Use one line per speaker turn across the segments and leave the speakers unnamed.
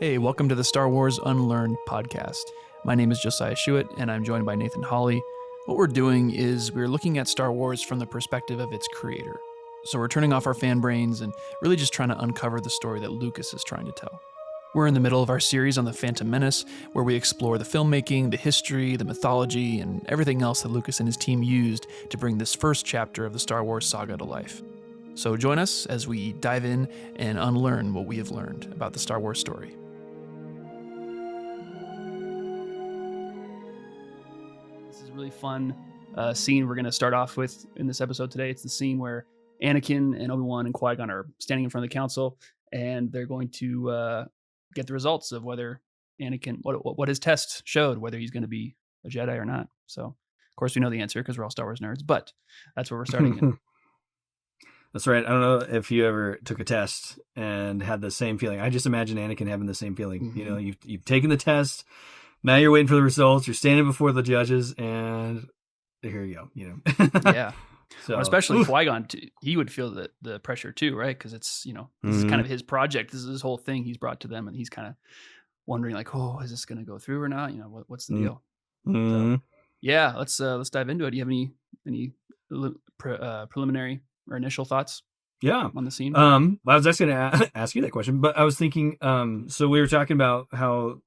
Hey, welcome to the Star Wars Unlearned podcast. My name is Josiah Shuett, and I'm joined by Nathan Hawley. What we're doing is we're looking at Star Wars from the perspective of its creator. So we're turning off our fan brains and really just trying to uncover the story that Lucas is trying to tell. We're in the middle of our series on the Phantom Menace, where we explore the filmmaking, the history, the mythology, and everything else that Lucas and his team used to bring this first chapter of the Star Wars saga to life. So join us as we dive in and unlearn what we have learned about the Star Wars story. Really fun scene we're going to start off with in this episode today. It's the scene where Anakin and Obi-Wan and Qui-Gon are standing in front of the council, and they're going to get the results of whether Anakin, what his test showed, whether he's going to be a Jedi or not. So, of course, we know the answer because we're all Star Wars nerds, but that's where we're starting in.
That's right. I don't know if you ever took a test and had the same feeling. I just imagine Anakin having the same feeling. Mm-hmm. You know, you've taken the test. Now you're waiting for the results. You're standing before the judges, and here you go. You know,
yeah. So well, especially Qui-Gon, he would feel the pressure too, right? Because it's this is kind of his project. This is his whole thing he's brought to them, and he's kind of wondering like, oh, is this going to go through or not? You know, what's the deal?
Mm-hmm.
So, yeah, let's dive into it. Do you have any preliminary or initial thoughts?
Yeah,
on the scene.
I was actually going to ask you that question, but I was thinking. So we were talking about how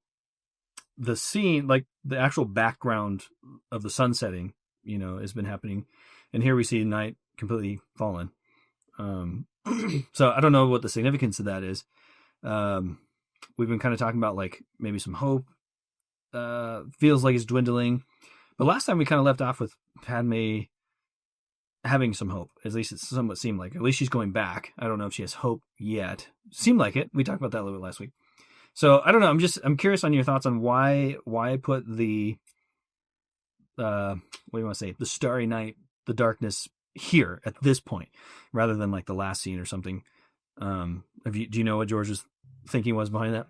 the scene, like the actual background of the sun setting, has been happening. And here we see night completely fallen. So I don't know what the significance of that is. We've been kind of talking about like maybe some hope, feels like it's dwindling. But last time we kind of left off with Padme having some hope. At least it somewhat seemed like. At least she's going back. I don't know if she has hope yet. Seemed like it. We talked about that a little bit last week. So I don't know. I'm curious on your thoughts on why put the what do you want to say, the starry night, the darkness here at this point, rather than like the last scene or something. Do you know what George's thinking was behind that?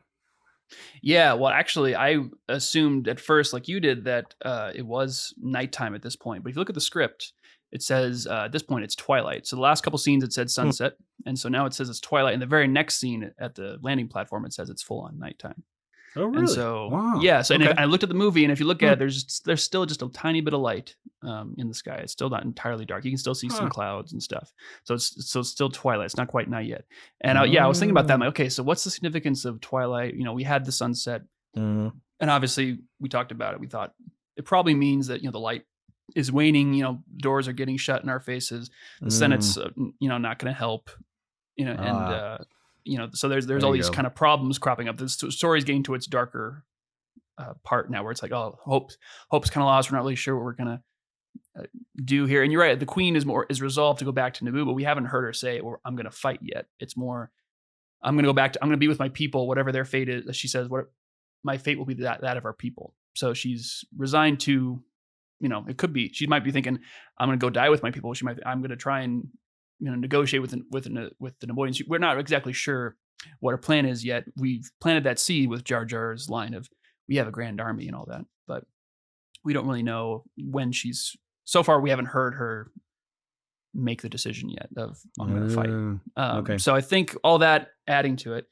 Yeah, well, actually, I assumed at first, like you did, that it was nighttime at this point. But if you look at the script, it says at this point it's twilight. So the last couple scenes it said sunset, and so now it says it's twilight. And the very next scene at the landing platform, it says it's full on nighttime.
Oh, really?
And so,
wow.
Yeah. So okay. And I looked at the movie, and if you look at it, there's still just a tiny bit of light in the sky. It's still not entirely dark. You can still see some clouds and stuff. So it's still twilight. It's not quite night yet. And I was thinking about that. I'm like, okay, so what's the significance of twilight? We had the sunset, and obviously we talked about it. We thought it probably means that the light is waning. Doors are getting shut in our faces. The Senate's not going to help. So there's all these kind of problems cropping up. The story's getting to its darker part now, where it's like, oh, hope's kind of lost. We're not really sure what we're gonna do here. And you're right, the Queen is resolved to go back to Naboo, but we haven't heard her say, "Or I'm gonna fight" yet. It's more, I'm gonna go back to, I'm gonna be with my people, whatever their fate is. She says, "What my fate will be that of our people." So she's resigned to, it could be she might be thinking, "I'm gonna go die with my people." I'm gonna try and negotiate with the Nabooians. We're not exactly sure what her plan is yet. We've planted that seed with Jar Jar's line of, we have a grand army and all that, but we don't really know when so far we haven't heard her make the decision yet of, I'm going to fight. Okay. So I think all that adding to it,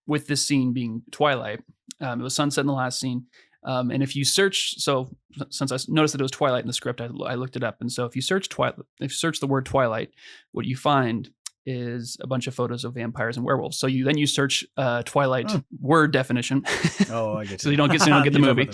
with this scene being twilight, it was sunset in the last scene. And if you search, so since I noticed that it was twilight in the script, I looked it up. And so if you search the word twilight, what you find is a bunch of photos of vampires and werewolves. So you search twilight word definition.
Oh, I get you.
So you don't get the movie.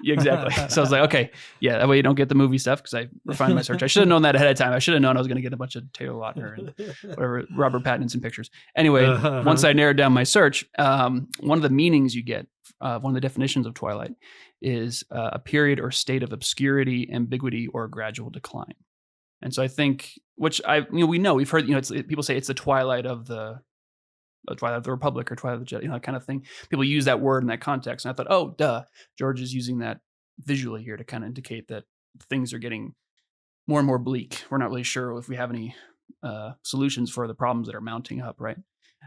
Yeah, exactly. So I was like, okay, yeah, that way you don't get the movie stuff, because I refined my search. I should have known that ahead of time. I should have known I was going to get a bunch of Taylor Lautner and whatever Robert Pattinson pictures. Anyway, once I narrowed down my search, one of the meanings you get, one of the definitions of twilight is a period or state of obscurity, ambiguity, or gradual decline. And so I think, which we've heard, people say it's the twilight of the Republic or Twilight of the Jedi, that kind of thing. People use that word in that context. And I thought, oh, duh, George is using that visually here to kind of indicate that things are getting more and more bleak. We're not really sure if we have any solutions for the problems that are mounting up, right?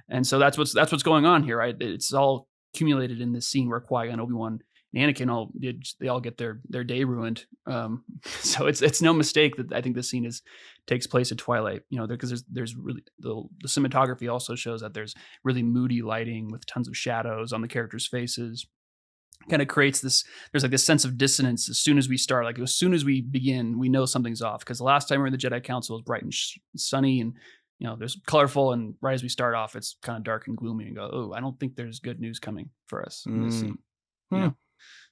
And so that's what's going on here, right? It's all accumulated in this scene where Qui-Gon and Obi-Wan they all get their day ruined. So it's no mistake that I think this scene takes place at twilight, because there's really the cinematography also shows that there's really moody lighting with tons of shadows on the characters' faces. Kind of creates there's like this sense of dissonance as soon as we start. Like as soon as we begin, we know something's off, because the last time we were in the Jedi Council, it was bright and sunny, and there's colorful, and right as we start off, it's kind of dark and gloomy, and go, oh, I don't think there's good news coming for us in this scene.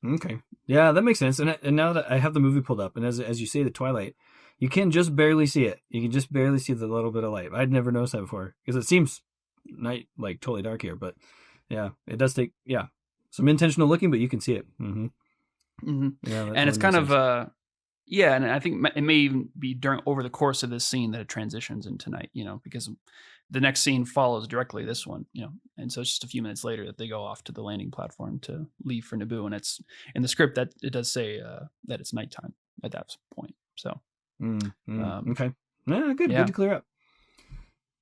Okay. Yeah, that makes sense. And now that I have the movie pulled up, and as you say, the twilight, you can just barely see it. You can just barely see the little bit of light. I'd never noticed that before, because it seems night, like totally dark here. But yeah, it does take some intentional looking, but you can see it. Mm-hmm.
Mm-hmm. Yeah, and it's kind of and I think it may even be over the course of this scene that it transitions into night, because the next scene follows directly this one, and so it's just a few minutes later that they go off to the landing platform to leave for Naboo, and it's in the script that it does say that it's nighttime at that point. So
okay, good to clear up.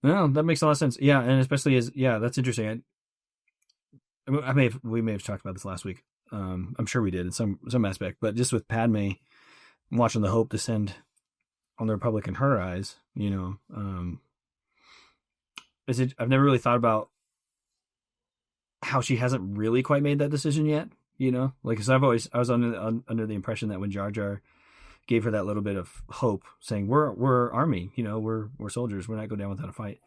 No, that makes a lot of sense. Yeah, and especially that's interesting. We may have talked about this last week. I'm sure we did in some aspect, but just with Padme watching the hope descend on the Republic in her eyes, I've never really thought about how she hasn't really quite made that decision yet. Because I was under the impression that when Jar Jar gave her that little bit of hope, saying we're army, we're soldiers, we're not go down without a fight.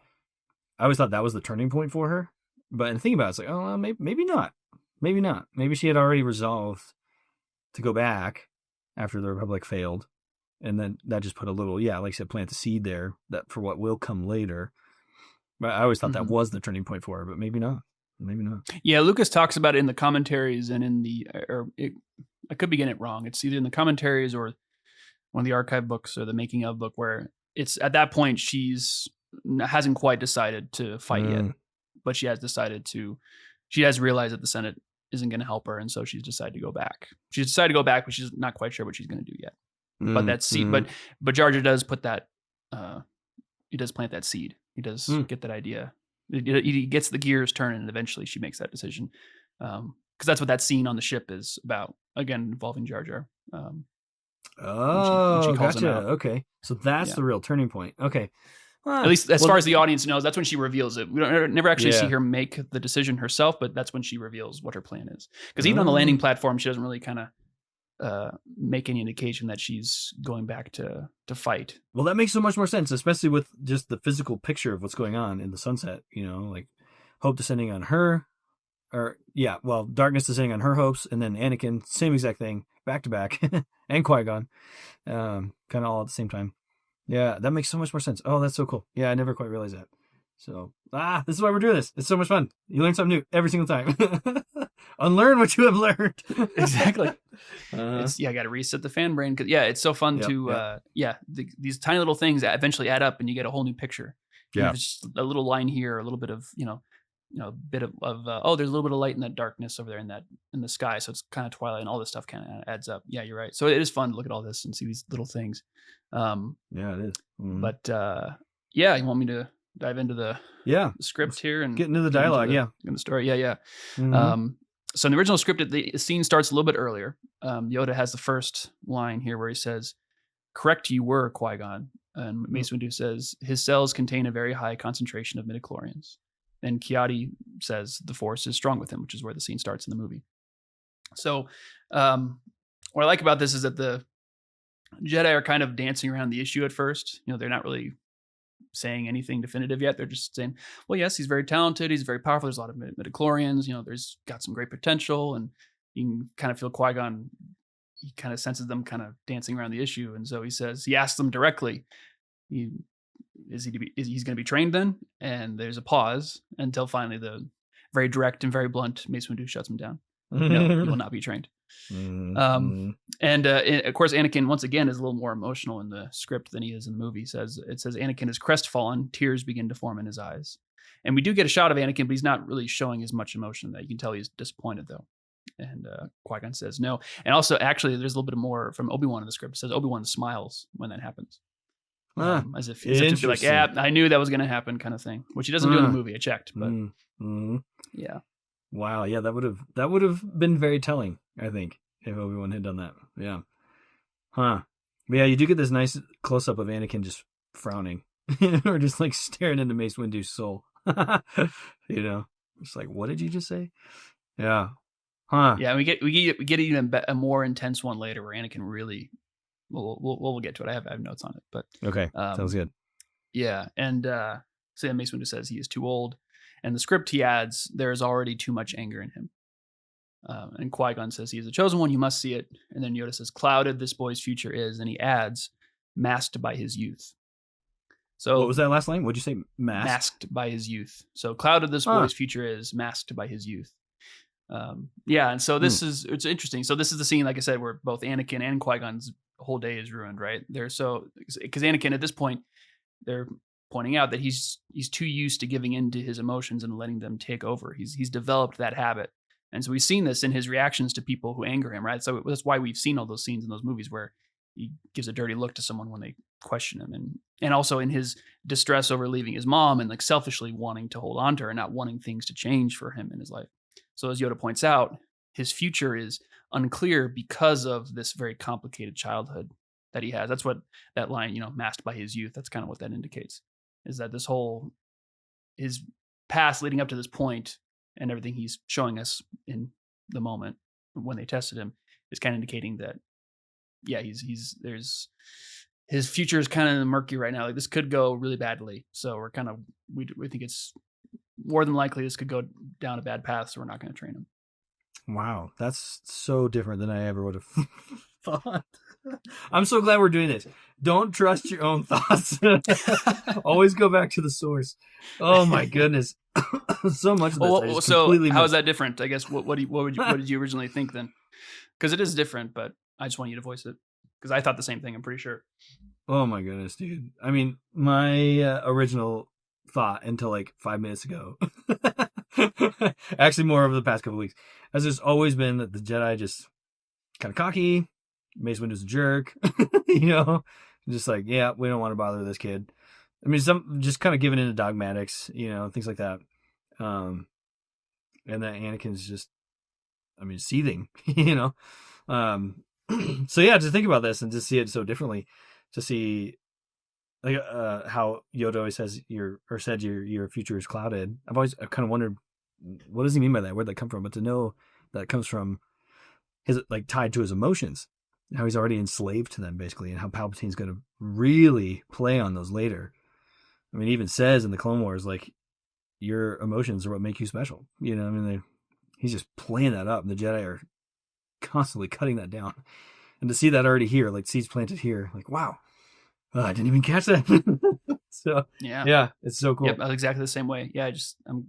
I always thought that was the turning point for her. But in thinking about it, it's like, oh, well, maybe not. Maybe not. Maybe she had already resolved to go back after the Republic failed. And then that just put a little, like I said, plant the seed there that for what will come later. But I always thought that was the turning point for her, but maybe not. Maybe not.
Yeah, Lucas talks about it in the commentaries and I could be getting it wrong. It's either in the commentaries or one of the archive books or the making of book, where it's at that point hasn't quite decided to fight yet. But she has realized that the Senate isn't going to help her. And so she's decided to go back. She's decided to go back, but she's not quite sure what she's going to do yet. But that seed, but Jar Jar does put that, he does plant that seed. He does get that idea. He gets the gears turning, and eventually she makes that decision. Because that's what that scene on the ship is about. Again, involving Jar Jar. When she calls him out.
Okay. So that's the real turning point. Okay.
At least as far as the audience knows, that's when she reveals it. We don't never actually see her make the decision herself, but that's when she reveals what her plan is. Because even on the landing platform, she doesn't really kind of make any indication that she's going back to fight.
Well, that makes so much more sense, especially with just the physical picture of what's going on in the sunset. Like hope descending on her, darkness descending on her hopes, and then Anakin, same exact thing, back to back, and Qui-Gon, kind of all at the same time. Yeah, that makes so much more sense. Oh, that's so cool. Yeah, I never quite realized that. So, this is why we're doing this. It's so much fun. You learn something new every single time. Unlearn what you have learned.
Exactly. I got to reset the fan brain. Cause it's so fun these tiny little things that eventually add up and you get a whole new picture.
Yeah.
Just a little line here, a little bit of, a bit of there's a little bit of light in that darkness over there in the sky. So it's kind of twilight and all this stuff kind of adds up. Yeah, you're right. So it is fun to look at all this and see these little things.
It is. Mm-hmm.
But you want me to dive into the script here and
get into the dialogue?
In the story. Yeah.
Mm-hmm.
So in the original script, the scene starts a little bit earlier. Yoda has the first line here where he says, "Correct you were, Qui-Gon." And Mace Windu says, "His cells contain a very high concentration of midichlorians." And Kiadi says, "The Force is strong with him," which is where the scene starts in the movie. So what I like about this is that the Jedi are kind of dancing around the issue at first. They're not really saying anything definitive yet. They're just saying, well, yes, he's very talented. He's very powerful. There's a lot of midichlorians. There's got some great potential. And you can kind of feel Qui-Gon, he kind of senses them kind of dancing around the issue. And so he asks them directly, he's going to be trained then? And there's a pause until finally the very direct and very blunt Mace Windu shuts him down. No, he will not be trained. And of course, Anakin once again is a little more emotional in the script than he is in the movie. It says Anakin is crestfallen, tears begin to form in his eyes, and we do get a shot of Anakin, but he's not really showing as much emotion. That you can tell he's disappointed though. And Qui-Gon says no, and also actually there's a little bit more from Obi-Wan in the script. It says Obi-Wan smiles when that happens, as if to be like, yeah, I knew that was going to happen, kind of thing, which he doesn't do in the movie. I checked, but yeah.
Wow. Yeah, that would have been very telling, I think, if Obi-Wan had done that. Yeah. Huh. But yeah, you do get this nice close up of Anakin just frowning, or just like staring into Mace Windu's soul. You know, it's like, what did you just say? Yeah. Huh.
Yeah, we get even a more intense one later where Anakin really. We'll get to it. I have notes on it, but
Okay. Sounds good.
yeah, and so yeah, Mace Windu says he is too old, and the script he adds there is already too much anger in him. And Qui-Gon says he is a chosen one, you must see it. And then Yoda says, clouded this boy's future is, and he adds, masked by his youth. So
what was that last line? What'd you say?
Masked by his youth. So clouded this boy's future is, masked by his youth. Yeah, and so it's interesting. So this is the scene, like I said, where both Anakin and Qui-Gon's whole day is ruined, right? Because Anakin at this point, they're pointing out that he's too used to giving in to his emotions and letting them take over. He's developed that habit. And so we've seen this in his reactions to people who anger him, right? So that's why we've seen all those scenes in those movies where he gives a dirty look to someone when they question him. And also in his distress over leaving his mom and like selfishly wanting to hold on to her and not wanting things to change for him in his life. So as Yoda points out, his future is unclear because of this very complicated childhood that he has. That's what that line, masked by his youth, that's kind of what that indicates, is that his past leading up to this point and everything he's showing us in the moment when they tested him is kind of indicating that, yeah, his future is kind of murky right now. Like this could go really badly. So we think it's more than likely this could go down a bad path. So we're not going to train him.
Wow. That's so different than I ever would have thought. I'm so glad we're doing this. Don't trust your own thoughts. Always go back to the source. Oh my goodness. So much of this.
How is that different? I guess what did you originally think then? Because it is different, but I just want you to voice it because I thought the same thing. I'm pretty sure.
Oh my goodness, dude. I mean, my original thought until like 5 minutes ago, actually more over the past couple of weeks, has just always been that the Jedi just kind of cocky. Mace Windu's a jerk, just like, yeah, we don't want to bother this kid. I mean, some just kind of giving into dogmatics, things like that. And that Anakin's just, seething, So yeah, to think about this and to see it so differently, to see like how Yoda always says said your future is clouded. I've kind of wondered, what does he mean by that? Where'd that come from? But to know that it comes from his like tied to his emotions. How he's already enslaved to them, basically, and how Palpatine's going to really play on those later. I mean, he even says in the Clone Wars, like, your emotions are what make you special. He's just playing that up, and the Jedi are constantly cutting that down. And to see that already here, like seeds planted here, like, wow, I didn't even catch that. So yeah, it's so cool.
Yep, I was exactly the same way. Yeah,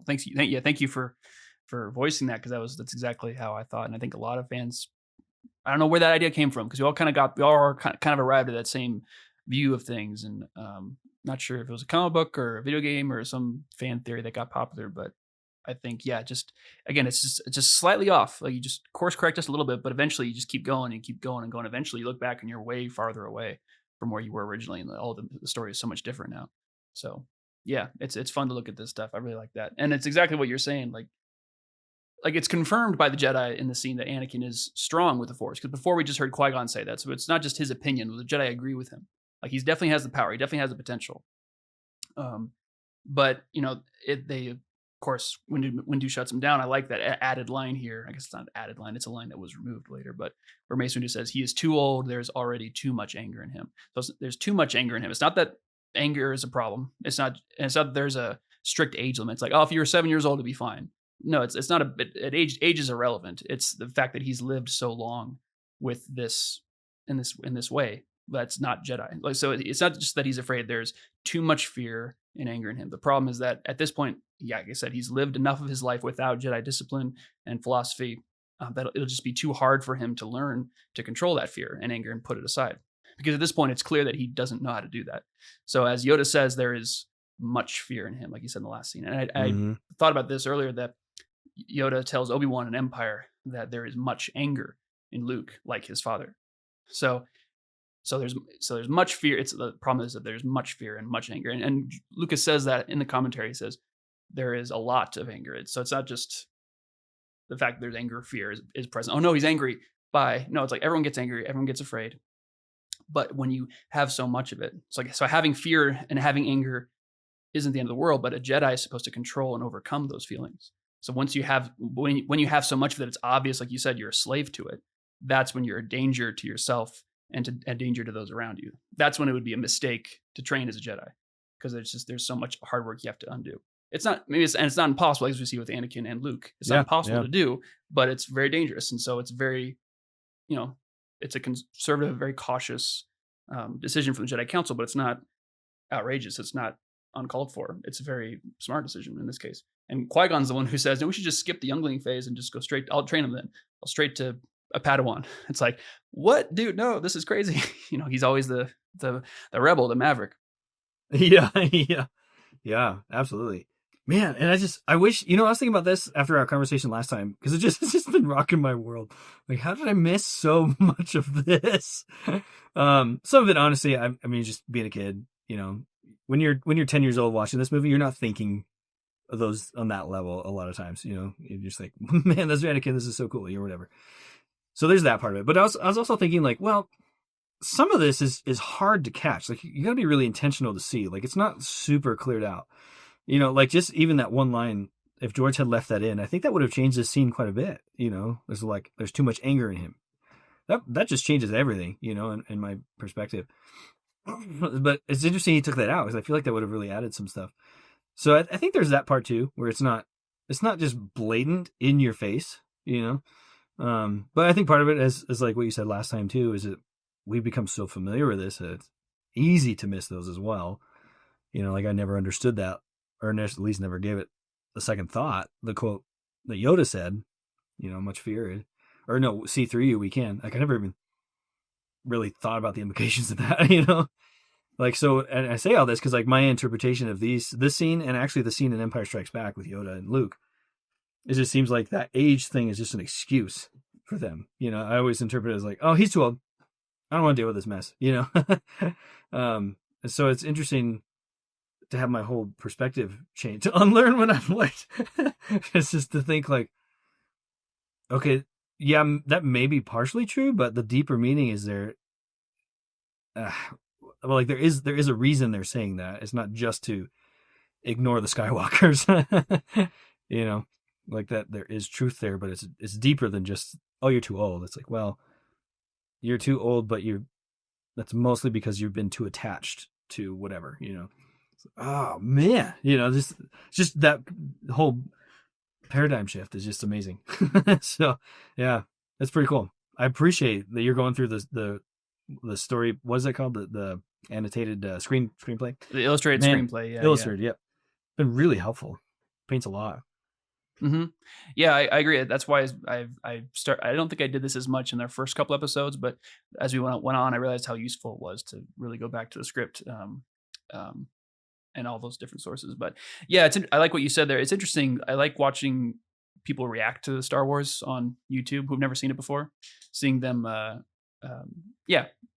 thank you for voicing that because that's exactly how I thought, and I think a lot of fans. I don't know where that idea came from because we all kind of arrived at that same view of things, and not sure if it was a comic book or a video game or some fan theory that got popular, but I think just again it's just slightly off. Like you just course correct us a little bit, but eventually you just keep going and keep going and going. Eventually you look back and you're way farther away from where you were originally, and all the story is so much different now. So yeah, it's fun to look at this stuff. I really like that, and it's exactly what you're saying. Like it's confirmed by the Jedi in the scene that Anakin is strong with the Force. Because before we just heard Qui-Gon say that. So it's not just his opinion. The Jedi agree with him. Like he definitely has the power. He definitely has the potential. But, they, of course, Windu shuts him down. I like that added line here. I guess it's not an added line. It's a line that was removed later. But where Mace Windu says, he is too old. There's already too much anger in him. So there's too much anger in him. It's not that anger is a problem. It's not that there's a strict age limit. It's like, if you were 7 years old, it'd be fine. No, it's not age is irrelevant. It's the fact that he's lived so long with this in this way. That's not Jedi. Like, so it's not just that he's afraid. There's too much fear and anger in him. The problem is that at this point, like I said, he's lived enough of his life without Jedi discipline and philosophy that it'll just be too hard for him to learn to control that fear and anger and put it aside. Because at this point, it's clear that he doesn't know how to do that. So as Yoda says, there is much fear in him, like he said in the last scene. And I thought about this earlier, that Yoda tells Obi-Wan in Empire that there is much anger in Luke, like his father. So there's much fear. The problem is that there's much fear and much anger. And Lucas says that in the commentary. He says there is a lot of anger. So it's not just the fact that there's anger or fear is present. Oh no, he's angry. Bye. No, it's like everyone gets angry, everyone gets afraid. But when you have so much of it, it's like, so having fear and having anger isn't the end of the world, but a Jedi is supposed to control and overcome those feelings. So once you have, when you have so much of it, it's obvious, like you said, you're a slave to it. That's when you're a danger to yourself and a danger to those around you. That's when it would be a mistake to train as a Jedi, because there's so much hard work you have to undo. It's not, and it's not impossible, as we see with Anakin and Luke. It's not impossible to do, but it's very dangerous. And so it's very, it's a conservative, very cautious decision from the Jedi Council, but it's not outrageous. It's not uncalled for. It's a very smart decision in this case. And Qui-Gon's the one who says, no, we should just skip the youngling phase and just go straight. I'll train him then. I'll straight to a Padawan. It's like, what, dude? No, this is crazy. He's always the rebel, the maverick.
Yeah, absolutely, man. And I wish, I was thinking about this after our conversation last time, because it's just been rocking my world. Like, how did I miss so much of this? Some of it, honestly, I mean, just being a kid, when you're 10 years old watching this movie, you're not thinking of those on that level a lot of times. You're just like, man, that's Anakin, this is so cool, or whatever. So there's that part of it. But I was also thinking, like, well, some of this is hard to catch. Like, you gotta be really intentional to see. Like, it's not super cleared out. Like, just even that one line, if George had left that in, I think that would have changed the scene quite a bit. There's too much anger in him. That just changes everything, in my perspective. But it's interesting he took that out, because I feel like that would have really added some stuff. So I think there's that part too, where it's not just blatant in your face, but I think part of it is like what you said last time too, is that we've become so familiar with this that it's easy to miss those as well. Like, I never understood that, or at least never gave it a second thought. The quote that Yoda said, much fear, or no, see through you, we can. Like, I never even really thought about the implications of that, Like, so, and I say all this because, like, my interpretation of this scene, and actually the scene in Empire Strikes Back with Yoda and Luke, it just seems like that age thing is just an excuse for them. I always interpret it as like, oh, he's too old, I don't want to deal with this mess, So it's interesting to have my whole perspective change, to unlearn what I've learned. It's just to think, like, okay, yeah, that may be partially true, but the deeper meaning is there. Well, like, there is a reason they're saying that. It's not just to ignore the Skywalkers, like that. There is truth there, but it's deeper than just, oh, you're too old. It's like, well, you're too old, but that's mostly because you've been too attached to whatever, Oh man, just that whole paradigm shift is just amazing. So yeah, that's pretty cool. I appreciate that you're going through the story. What is it called? The annotated screenplay,
the illustrated screenplay. Yeah,
illustrated. Yep, been really helpful. Paints a lot.
Mm-hmm. Yeah, I agree. That's why I don't think I did this as much in their first couple episodes, but as we went on, I realized how useful it was to really go back to the script, and all those different sources. But yeah, I like what you said there. It's interesting. I like watching people react to Star Wars on YouTube who've never seen it before, seeing them.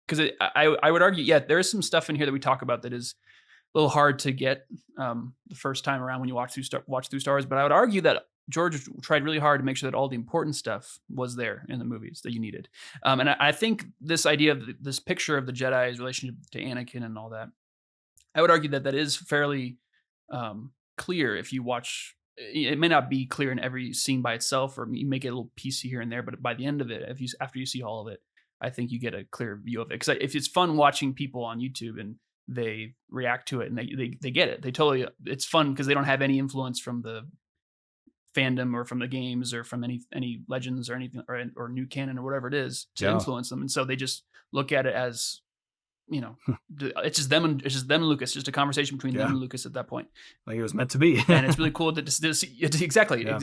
Because I would argue, there is some stuff in here that we talk about that is a little hard to get the first time around when you watch through Star Wars. But I would argue that George tried really hard to make sure that all the important stuff was there in the movies that you needed. And I think this idea of this picture of the Jedi's relationship to Anakin and all that, I would argue that is fairly clear if you watch. It may not be clear in every scene by itself, or you make it a little piecey here and there, but by the end of it, after you see all of it, I think you get a clear view of it. Because if it's fun watching people on YouTube and they react to it and they get it, it's fun because they don't have any influence from the fandom or from the games or from any legends or anything or new canon or whatever it is to influence them, and so they just look at it as, it's just them and Lucas, just a conversation between them and Lucas at that point,
like it was meant to be.
And it's really cool to see exactly to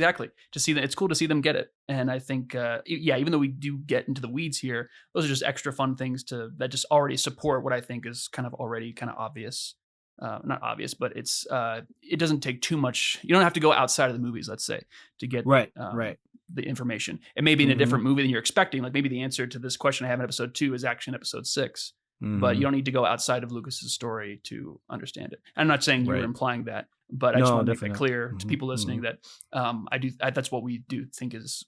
see that. It's cool to see them get it. And I think even though we do get into the weeds here, those are just extra fun things that just already support what I think is kind of already kind of obvious. Not obvious, but it doesn't take too much. You don't have to go outside of the movies, let's say, to get the information. It may be in a different movie than you're expecting. Like maybe the answer to this question I have in episode 2 is actually in episode 6. but you don't need to go outside of Lucas's story to understand it. I'm not saying you were implying that, but I just want to make that clear to people listening that that's what we do think is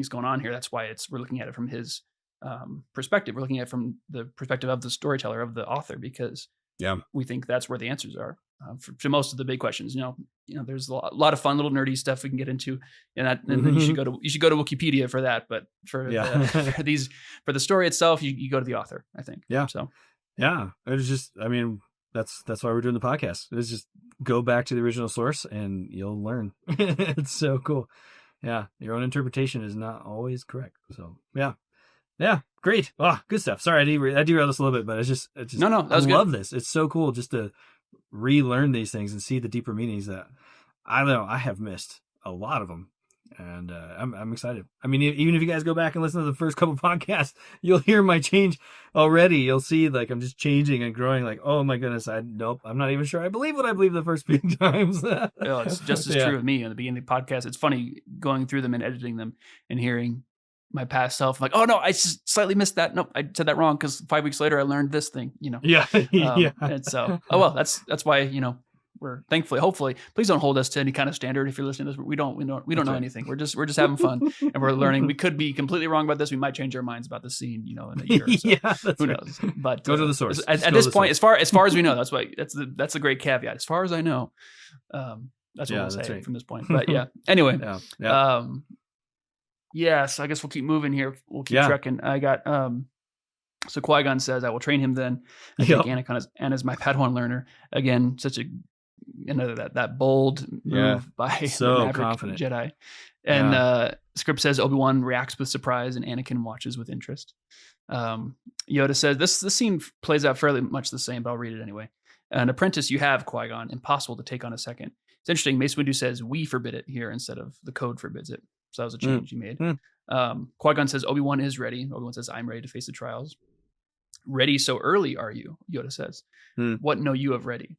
going on here. That's why we're looking at it from his perspective. We're looking at it from the perspective of the storyteller, of the author, because we think that's where the answers are for most of the big questions. There's a lot of fun little nerdy stuff we can get into, and then you should go to Wikipedia for that. But for the story itself, you go to the author, I think.
Yeah.
So
yeah, it's just, I mean, that's why we're doing the podcast. It's just go back to the original source and you'll learn. It's so cool. Yeah, your own interpretation is not always correct. So yeah, great. Oh, good stuff. Sorry, I derailed this a little bit, but it's just
no, that was
I
good.
love this. It's so cool just to relearn these things and see the deeper meanings that I know I have missed a lot of them, and I'm excited. I mean, even if you guys go back and listen to the first couple podcasts, you'll hear my change already. You'll see like I'm just changing and growing. Like, oh my goodness, I'm not even sure I believe what I believe the first few times.
It's just as true of me in the beginning of the podcast. It's funny going through them and editing them and hearing my past self, I'm like, oh no, I just slightly missed that. Nope, I said that wrong because 5 weeks later I learned this thing.
Yeah.
And so, that's why we're hopefully, please don't hold us to any kind of standard. If you're listening to this, we don't know anything. We're just having fun and we're learning. We could be completely wrong about this. We might change our minds about the scene, in a year or so. Who knows? But
go to the source.
At this point, as far as we know, that's a great caveat. As far as I know, that's what we'll say from this point. But yeah, anyway, so I guess we'll keep moving here. We'll keep trekking. I got so Qui-Gon says, "I will train him then. I take Anakin as my Padawan learner." Again, such that bold move by
so
the
confident
Jedi. And script says Obi-Wan reacts with surprise and Anakin watches with interest. Yoda says this scene plays out fairly much the same, but I'll read it anyway. An apprentice you have, Qui-Gon, impossible to take on a second. It's interesting. Mace Windu says we forbid it here instead of the code forbids it. So that was a change he made. Qui-Gon says Obi-Wan is ready. Obi-Wan says I'm ready to face the trials. Ready so early, are you? Yoda says. What know you of ready?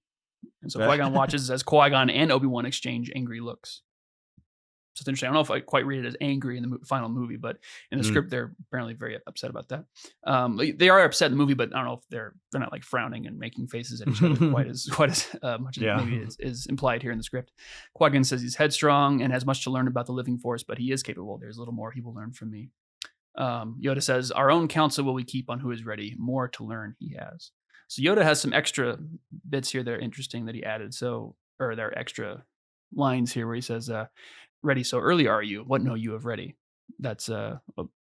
And so Qui-Gon watches as Qui-Gon and Obi-Wan exchange angry looks. So it's interesting. I don't know if I quite read it as angry in the final movie, but in the script, they're apparently very upset about that. They are upset in the movie, but I don't know if they're not like frowning and making faces at each other quite as much as maybe is implied here in the script. Qui-Gon says he's headstrong and has much to learn about the living force, but he is capable. There's a little more he will learn from me. Yoda says, our own counsel will we keep on who is ready. More to learn he has. So Yoda has some extra bits here that are interesting that he added. Or there are extra lines here where he says, ready so early are you? What know you of ready? That's a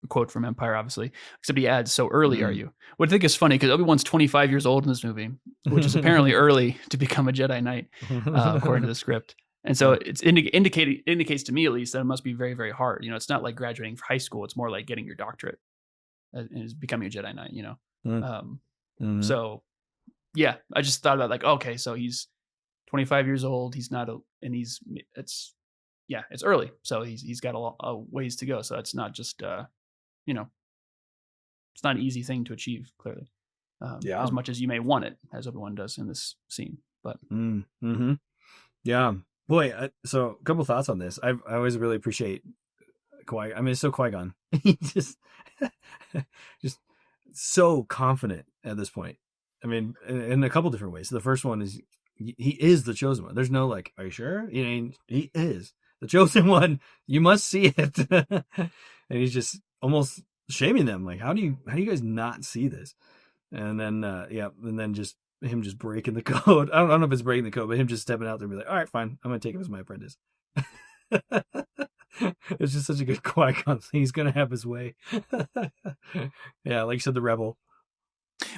quote from Empire, obviously. Except he adds, so early are you? What I think is funny, because Obi-Wan's 25 years old in this movie, which is apparently early to become a Jedi Knight, according to the script. And so it's indicates to me, at least, that it must be very, very hard. It's not like graduating from high school. It's more like getting your doctorate and becoming a Jedi Knight, So, yeah, I just thought about like, okay, so he's 25 years old. He's not, it's early. So he's got a ways to go. So it's not just, it's not an easy thing to achieve, clearly. As much as you may want it, as Obi-Wan does in this scene. But
yeah, boy. So a couple thoughts on this. I always really appreciate Qui. I mean, it's so Qui-Gon. He just so confident at this point. I mean, in a couple different ways. The first one is he is the chosen one. There's no like, are you sure? He is the chosen one. You must see it. And he's just almost shaming them. Like, how do you guys not see this? And then, and then just him just breaking the code. I don't know if it's breaking the code, but him just stepping out there and be like, all right, fine. I'm going to take him as my apprentice. It's just such a good Qui-Gon thing. He's going to have his way. Yeah. Like you said, the rebel.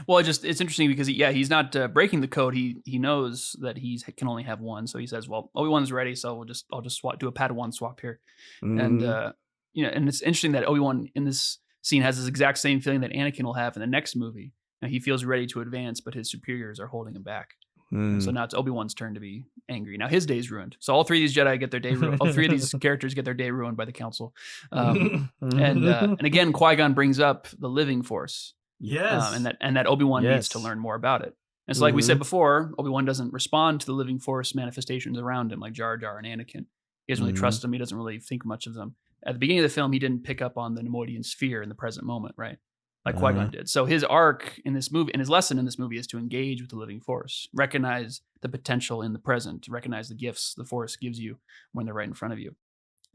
Well, it's interesting because he's not breaking the code. He knows that he can only have one. So he says, well, Obi-Wan's ready. So I'll just do a Padawan swap here. And, and it's interesting that Obi-Wan in this scene has this exact same feeling that Anakin will have in the next movie. Now, he feels ready to advance, but his superiors are holding him back. So now it's Obi-Wan's turn to be angry. Now his day's ruined. So all three of these Jedi get their day ruined. All three of these characters get their day ruined by the Council. And again, Qui-Gon brings up the living force.
Yes.
And that Obi-Wan needs to learn more about it. And so like we said before, Obi-Wan doesn't respond to the living force manifestations around him like Jar Jar and Anakin. He doesn't really trust them. He doesn't really think much of them. At the beginning of the film, he didn't pick up on the Nemoidian sphere in the present moment, right? like Qui-Gon did. So his arc in this movie, and his lesson in this movie, is to engage with the living Force, recognize the potential in the present, recognize the gifts the Force gives you when they're right in front of you.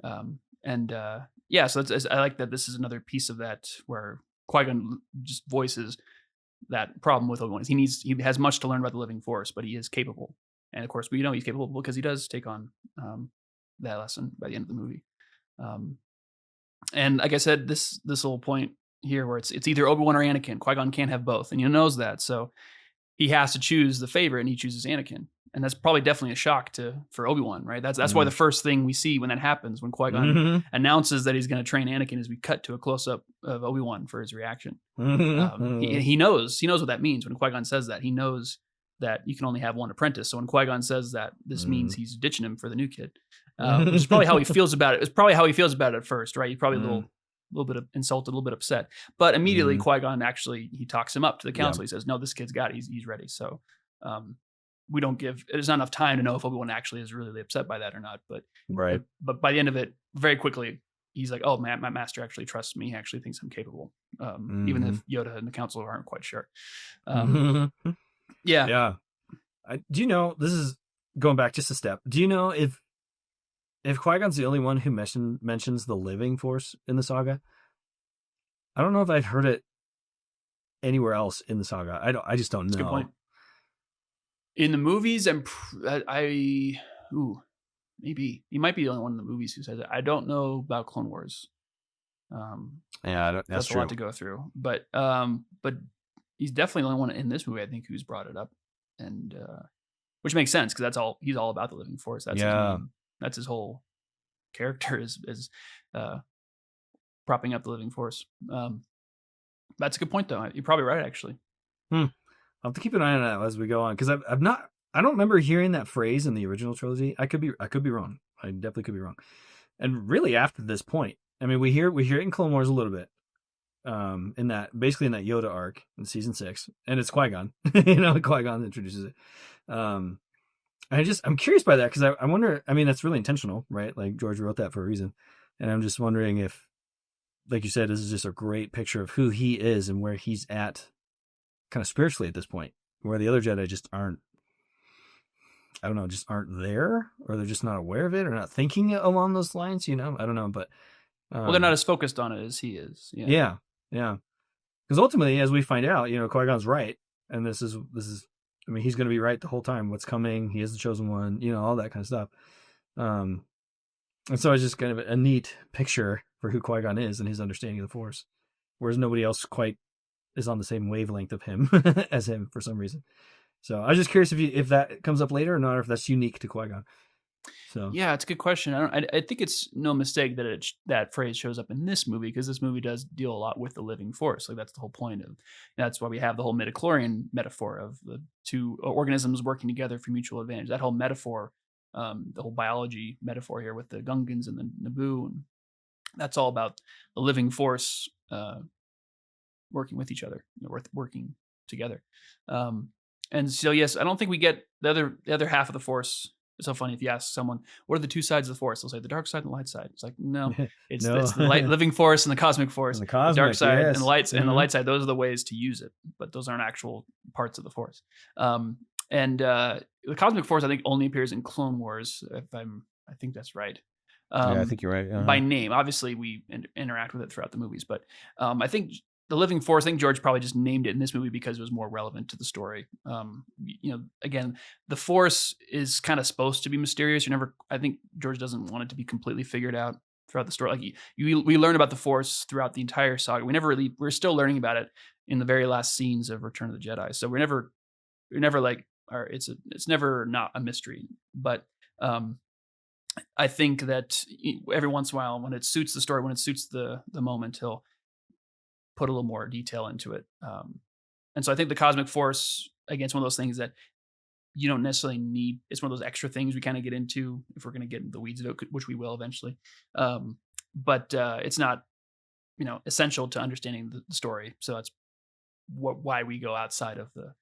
So I like that this is another piece of that where Qui-Gon just voices that problem with Obi-Wan. He has much to learn about the living Force, but he is capable. And of course, we know he's capable because he does take on that lesson by the end of the movie. And like I said, this little point here where it's either Obi-Wan or Anakin. Qui-Gon can't have both, and he knows that, so he has to choose the favorite, and he chooses Anakin. And that's probably definitely a shock for Obi-Wan, right? That's why the first thing we see when that happens, when Qui-Gon announces that he's going to train Anakin, is we cut to a close-up of Obi-Wan for his reaction. He knows what that means when Qui-Gon says that. He knows that you can only have one apprentice. So when Qui-Gon says that, this means he's ditching him for the new kid, which is probably how he feels about it. It's probably how he feels about it at first, right? He's probably a little bit insulted, a little bit upset, but immediately Qui-Gon he talks him up to the council. He says, no, this kid's got it. He's ready. So there's not enough time to know if Obi-Wan actually is really upset by that or not, but by the end of it, very quickly, he's like, oh man, my master actually trusts me. He actually thinks I'm capable. Even if Yoda and the council aren't quite sure.
Yeah. Do you know, this is going back just a step. Do you know if Qui-Gon's the only one who mentions the living Force in the saga? I don't know if I've heard it anywhere else in the saga. I just don't know.
That's a good point. In the movies, maybe he might be the only one in the movies who says it. I don't know about Clone Wars. That's true. A lot to go through, but he's definitely the only one in this movie, I think, who's brought it up, and which makes sense because he's all about the living Force. That's his whole character is propping up the living Force. That's a good point, though. You're probably right, actually.
I'll have to keep an eye on that as we go on, because I don't remember hearing that phrase in the original trilogy. I could be wrong. I definitely could be wrong. And really, after this point, I mean, we hear it in Clone Wars a little bit. In that Yoda arc in season 6, and it's Qui-Gon. Qui-Gon introduces it. I'm curious by that, because I wonder. I mean, that's really intentional, right? Like George wrote that for a reason, and I'm just wondering if, like you said, this is just a great picture of who he is and where he's at, kind of spiritually at this point, where the other Jedi just aren't. I don't know, just aren't there, or they're just not aware of it, or not thinking along those lines. I don't know, but
they're not as focused on it as he is.
Yeah. Because ultimately, as we find out, Qui-Gon's right, and this is. I mean, he's going to be right the whole time. What's coming? He is the chosen one. All that kind of stuff. And so it's just kind of a neat picture for who Qui-Gon is and his understanding of the Force, whereas nobody else quite is on the same wavelength of him as him for some reason. So I was just curious if that comes up later or not, or if that's unique to Qui-Gon. So
yeah, it's a good question. I think it's no mistake that that phrase shows up in this movie, because this movie does deal a lot with the living Force. Like that's the whole point of. That's why we have the whole midichlorian metaphor of the two organisms working together for mutual advantage. That whole metaphor, the whole biology metaphor here with the Gungans and the Naboo, and that's all about the living Force working with each other, working together. And so yes, I don't think we get the other half of the Force. It's so funny if you ask someone, what are the two sides of the Force? They'll say the dark side and the light side. It's like, no, it's the living Force and the cosmic Force. The dark side and the light and the light side. Those are the ways to use it, but those aren't actual parts of the Force. The cosmic Force, I think, only appears in Clone Wars. I think that's right.
I think you're right.
By name, obviously, we interact with it throughout the movies, but I think. The living Force, I think George probably just named it in this movie because it was more relevant to the story. Again, the Force is kind of supposed to be mysterious. I think George doesn't want it to be completely figured out throughout the story. Like we learn about the Force throughout the entire saga. We're still learning about it in the very last scenes of Return of the Jedi. So it's never not a mystery. But I think that every once in a while, when it suits the story, when it suits the moment, he'll put a little more detail into it. And so I think the cosmic Force, again, it's one of those things that you don't necessarily need. It's one of those extra things we kind of get into if we're going to get into the weeds of it, which we will eventually. But it's not, essential to understanding the story. So that's why we go outside of the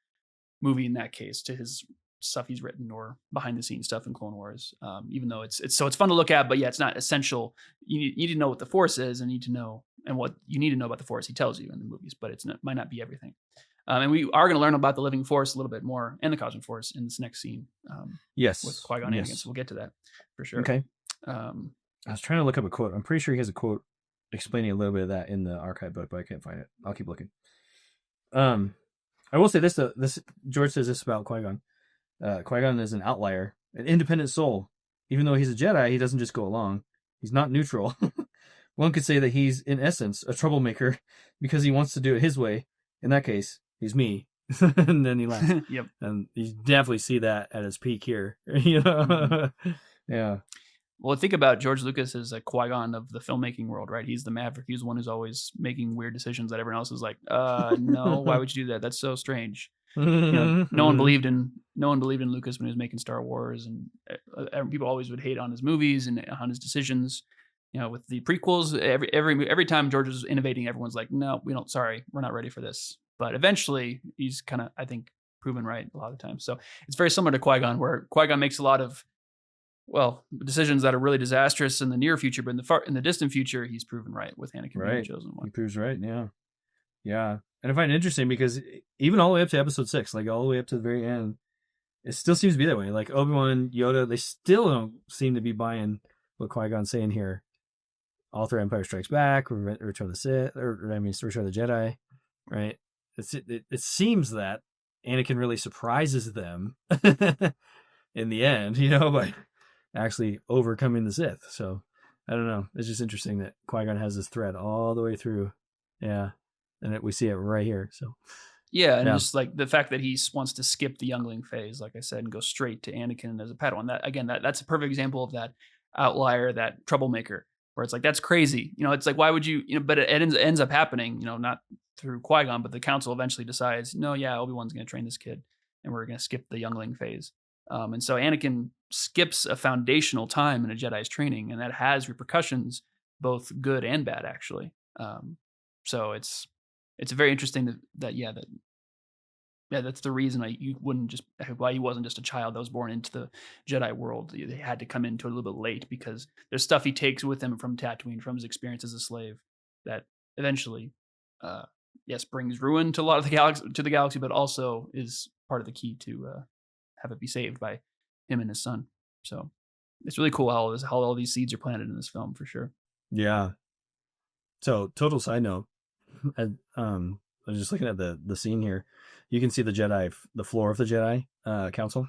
movie in that case to his stuff he's written or behind the scenes stuff in Clone Wars. Even though it's fun to look at, but yeah, it's not essential. You need to know what the Force is and need to know and what you need to know about the Force. He tells you in the movies, but might not be everything. And we are going to learn about the living Force a little bit more and the Cosmic Force in this next scene.
Yes,
with Qui-Gon and Anakin. So we'll get to that for sure.
Okay. I was trying to look up a quote. I'm pretty sure he has a quote explaining a little bit of that in the archive book, but I can't find it. I'll keep looking. I will say this: George says this about Qui-Gon. Qui-Gon is an outlier, an independent soul. Even though he's a Jedi, he doesn't just go along. He's not neutral. One could say that he's, in essence, a troublemaker because he wants to do it his way. In that case, he's me. And then he laughs.
Yep.
And you definitely see that at his peak here. You know? Yeah.
Well, think about George Lucas as a Qui-Gon of the filmmaking world, right? He's the maverick. He's the one who's always making weird decisions that everyone else is like, no, why would you do that? That's so strange. No one believed in Lucas when he was making Star Wars, and people always would hate on his movies and on his decisions. With the prequels, every time George was innovating, everyone's like, no, sorry, we're not ready for this. But eventually, he's kind of, I think, proven right a lot of the time. So it's very similar to Qui-Gon, where Qui-Gon makes a lot of decisions that are really disastrous in the near future, but in the distant future, he's proven right with Anakin being the chosen one.
He proves right, yeah. Yeah. And I find it interesting because even all the way up to episode 6, like all the way up to the very end, it still seems to be that way. Like Obi-Wan, Yoda, they still don't seem to be buying what Qui-Gon's saying here. All through Empire Strikes Back, Return of the Sith, Return of the Jedi, right? It seems that Anakin really surprises them in the end, by actually overcoming the Sith. So I don't know. It's just interesting that Qui-Gon has this thread all the way through. Yeah. And we see it right here. So
yeah, and just like the fact that he wants to skip the youngling phase, like I said, and go straight to Anakin as a Padawan. That's a perfect example of that outlier, that troublemaker, where it's like, that's crazy. It's like, why would you, but it ends up happening, not through Qui-Gon, but the council eventually decides, no, yeah, Obi-Wan's going to train this kid and we're going to skip the youngling phase. And so Anakin skips a foundational time in a Jedi's training, and that has repercussions, both good and bad, actually. So it's very interesting that's the reason why he wasn't just a child that was born into the Jedi world. They had to come into it a little bit late because there's stuff he takes with him from Tatooine, from his experience as a slave, that eventually, brings ruin to a lot of the galaxy, but also is part of the key to have it be saved by him and his son. So it's really cool how all these seeds are planted in this film, for sure.
Yeah. So total side note, I was just looking at the scene here. You can see the floor of the Jedi Council,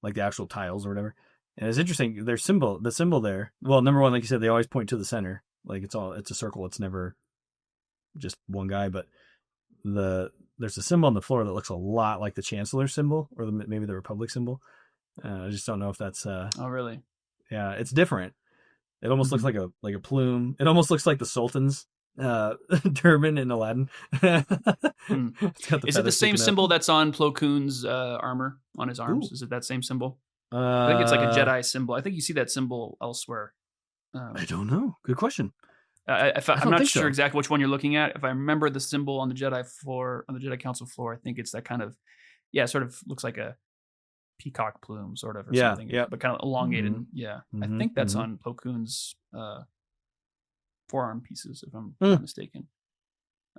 like the actual tiles or whatever. And it's interesting. The symbol there. Well, number one, like you said, they always point to the center. Like it's a circle. It's never just one guy. But there's a symbol on the floor that looks a lot like the Chancellor symbol, or maybe the Republic symbol. I just don't know if that's.
Oh, really?
Yeah, it's different. It almost looks like a plume. It almost looks like the Sultan's turban in Aladdin.
Is it the same symbol that's on Plo Koon's armor on his arms? Ooh. Is it that same symbol? I think it's like a Jedi symbol. I think you see that symbol elsewhere.
I don't know. Good question.
I'm not sure exactly which one you're looking at. If I remember the symbol on the Jedi Council floor, I think it's that kind of, sort of looks like a peacock plume, sort of, or something. Yeah, but kind of elongated. Mm-hmm. Yeah, I think that's on Plo Koon's forearm pieces, if I'm not mistaken.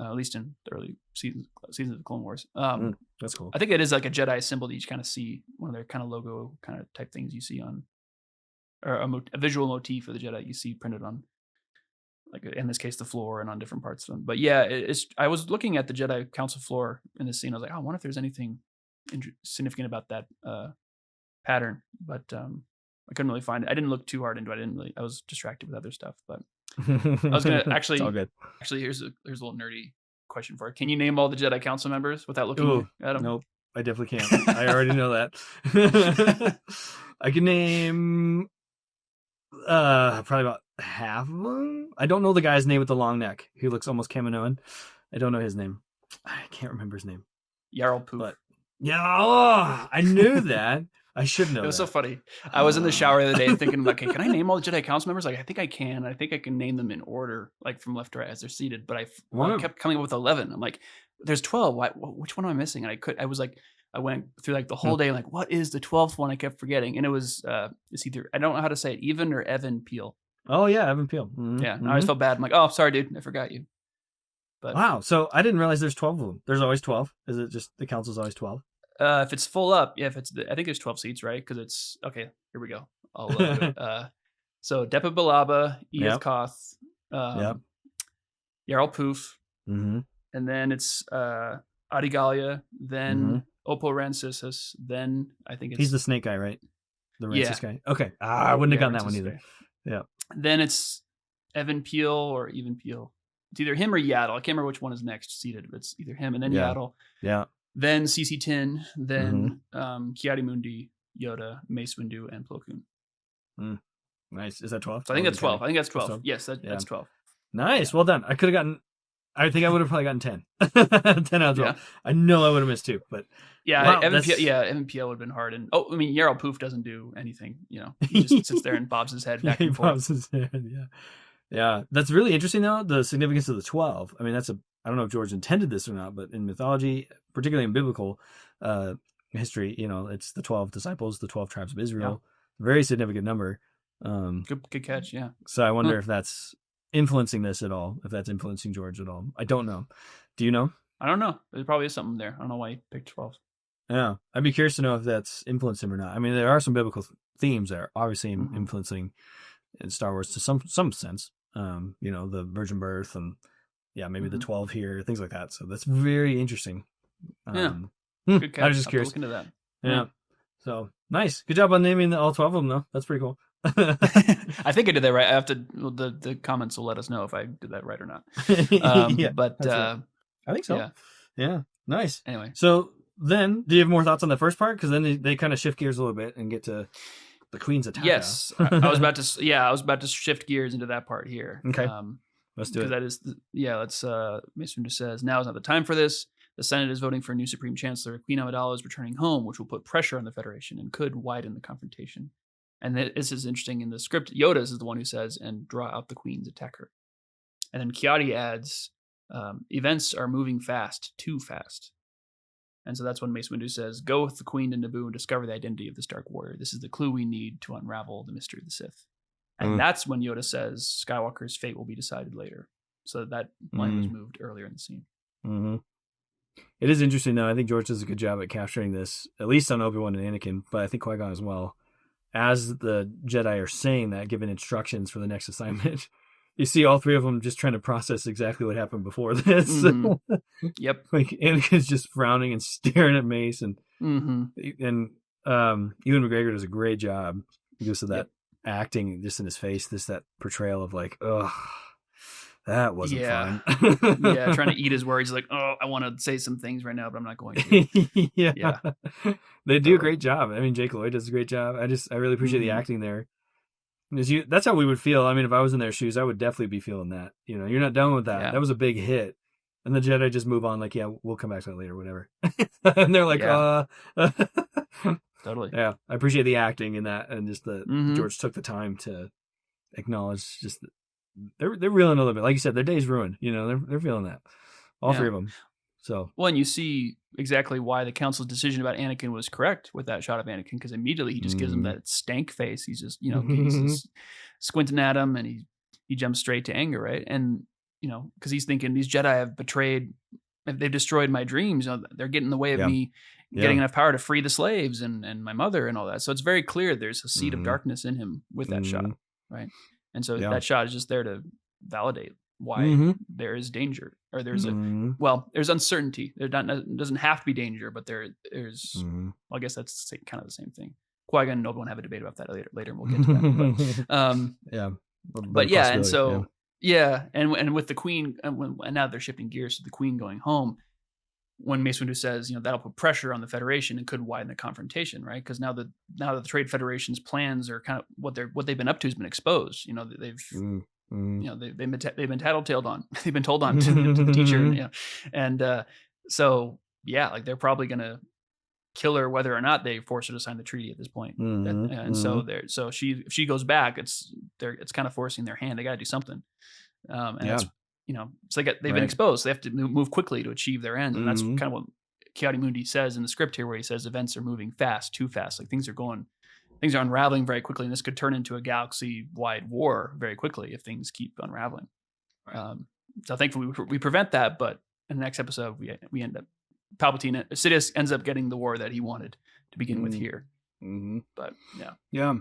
At least in the early seasons of the Clone Wars.
That's cool.
I think it is like a Jedi symbol that you kind of see, one of their kind of logo kind of type things you see on, or a visual motif of the Jedi you see printed on, like in this case, the floor and on different parts of them. But yeah, I was looking at the Jedi Council floor in this scene. I was like, I wonder if there's anything significant about that pattern, but I couldn't really find it. I didn't look too hard into it. I was distracted with other stuff, but I was gonna actually.
All good.
Actually, here's a little nerdy question for you. Can you name all the Jedi Council members without looking at them?
Nope, I definitely can't. I already know that. I can name probably about half of them. I don't know the guy's name with the long neck. He looks almost Kaminoan. I don't know his name. I can't remember his name.
Yarl Poof.
But I knew that. I should know.
It was so funny. I was in the shower the other day thinking, like, hey, can I name all the Jedi Council members? Like, I think I can. I think I can name them in order, like from left to right as they're seated. But I kept coming up with 11. I'm like, there's 12. Which one am I missing? And I went through like the whole day, like, what is the 12th one? I kept forgetting. And it was, it's either, I don't know how to say it, Even or Evan Peel.
Oh yeah, Evan Peel.
Yeah, I always felt bad. I'm like, oh, sorry, dude, I forgot you. But
wow, so I didn't realize there's 12 of them. There's always 12. Is it just the council's always 12?
if it's full up, yeah, I think there's 12 seats, right? Because it's okay. Here we go. I'll do it. So Depa Billaba, Edith
Yep.
Koth,
Yep.
Yarl Poof,
Mm-hmm.
and then it's Adigalia, then Oppo Rancisis, then I think it's
He's the snake guy, right? The
Yeah.
racist guy. Okay. I wouldn't have gotten that one
Rancisis
either.
guy.
Yeah.
Then it's Evan Peel or even Peel. It's either him or Yaddle. I can't remember which one is next seated, but it's either him and then
Yeah.
Yaddle.
Yeah.
Then CC Tin, then Ki-Adi-Mundi, Yoda, Mace Windu, and Plo Koon.
Nice. Is that 12?
So I think that's 12. I think that's 12.
12?
Yes, that's 12.
Nice. Well done. I could have gotten, I think I would have probably gotten 10. 10 out of 12.
Yeah.
I know I would have missed 2, but
yeah,
wow,
Evan Peel would have been hard. And I mean, Yarl Poof doesn't do anything. He just sits there and bobs his head back and forth.
His head, yeah. Yeah. That's really interesting though, the significance of the 12. I mean, I don't know if George intended this or not, but in mythology, particularly in biblical history, it's the 12 disciples, the 12 tribes of Israel. Yeah. Very significant number.
Good catch, yeah.
So I wonder if that's influencing this at all, if that's influencing George at all. I don't know. Do you know?
I don't know. There probably is something there. I don't know why he picked 12.
Yeah. I'd be curious to know if that's influenced him or not. I mean, there are some biblical themes that are obviously influencing in Star Wars to some sense. The virgin birth and maybe the 12 here, things like that. So that's very interesting.
Good catch.
I was just curious.
Look into that.
Yeah. So nice. Good job on naming all 12 of them though. That's pretty cool.
I think I did that right. I have to. The comments will let us know if I did that right or not. But
I think so. Yeah. Nice.
Anyway,
so then, do you have more thoughts on the first part? Because then they kind of shift gears a little bit and get to the Queen's attack.
Yes, I was about to. Yeah, I was about to shift gears into that part here.
Okay. Let's do it.
Because that is. Let's. Mace Windu says now is not the time for this. The Senate is voting for a new Supreme Chancellor. Queen Amidala is returning home, which will put pressure on the Federation and could widen the confrontation. And this is interesting in the script. Yoda is the one who says, and draw out the Queen's attacker. And then Ki-Adi adds, events are moving fast, too fast. And so that's when Mace Windu says, go with the Queen to Naboo and discover the identity of this Dark Warrior. This is the clue we need to unravel the mystery of the Sith. And that's when Yoda says Skywalker's fate will be decided later. So that line was moved earlier in the scene.
Mm-hmm. It is interesting, though. I think George does a good job at capturing this, at least on Obi-Wan and Anakin, but I think Qui-Gon as well. As the Jedi are saying that, giving instructions for the next assignment, you see all three of them just trying to process exactly what happened before this.
Yep.
Like Anakin's just frowning and staring at Mace, and Ewan McGregor does a great job because of that acting just in his face. That portrayal of like, ugh, that wasn't fun.
Trying to eat his words. He's like, oh, I want to say some things right now, but I'm not going to.
Yeah. They do a great job. I mean, Jake Lloyd does a great job. I really appreciate the acting there. That's how we would feel. I mean, if I was in their shoes, I would definitely be feeling that. You're not done with that. Yeah. That was a big hit. And the Jedi just move on like, yeah, we'll come back to that later, whatever. And they're like,
Totally.
Yeah. I appreciate the acting in that. And just George took the time to acknowledge just they're reeling a little bit. Like you said, their day's ruined. They're feeling that. All three of them. So.
Well, and you see exactly why the council's decision about Anakin was correct with that shot of Anakin, because immediately he just gives him that stank face. He's just, he's just squinting at him, and he jumps straight to anger, right? And, because he's thinking these Jedi have betrayed, they've destroyed my dreams. They're getting in the way of me getting enough power to free the slaves and my mother and all that. So it's very clear there's a seed of darkness in him with that shot, right? And so that shot is just there to validate why there is danger, or there's there's uncertainty. There doesn't have to be danger, but there's well, I guess that's kind of the same thing. Qui-Gon and Obi-Wan have a debate about that later, and we'll get to that. But and so and with the Queen, and now they're shifting gears to the Queen going home. When Mace Windu says, that'll put pressure on the Federation and could widen the confrontation, right? Because now that the Trade Federation's plans are kind of what they've been up to has been exposed. They've they've been tattletaled on. They've been told on to the teacher, and so like they're probably gonna kill her whether or not they force her to sign the treaty at this point. So if she goes back, it's kind of forcing their hand. They got to do something, and that's. So they've been exposed. So they have to move quickly to achieve their ends. And that's kind of what Ki-Adi-Mundi says in the script here, where he says events are moving fast, too fast. Like things are going things are unraveling very quickly, and this could turn into a galaxy-wide war very quickly if things keep unraveling.
Right.
So thankfully we prevent that, but in the next episode we end up Sidious ends up getting the war that he wanted to begin with here.
Mm-hmm.
But
yeah,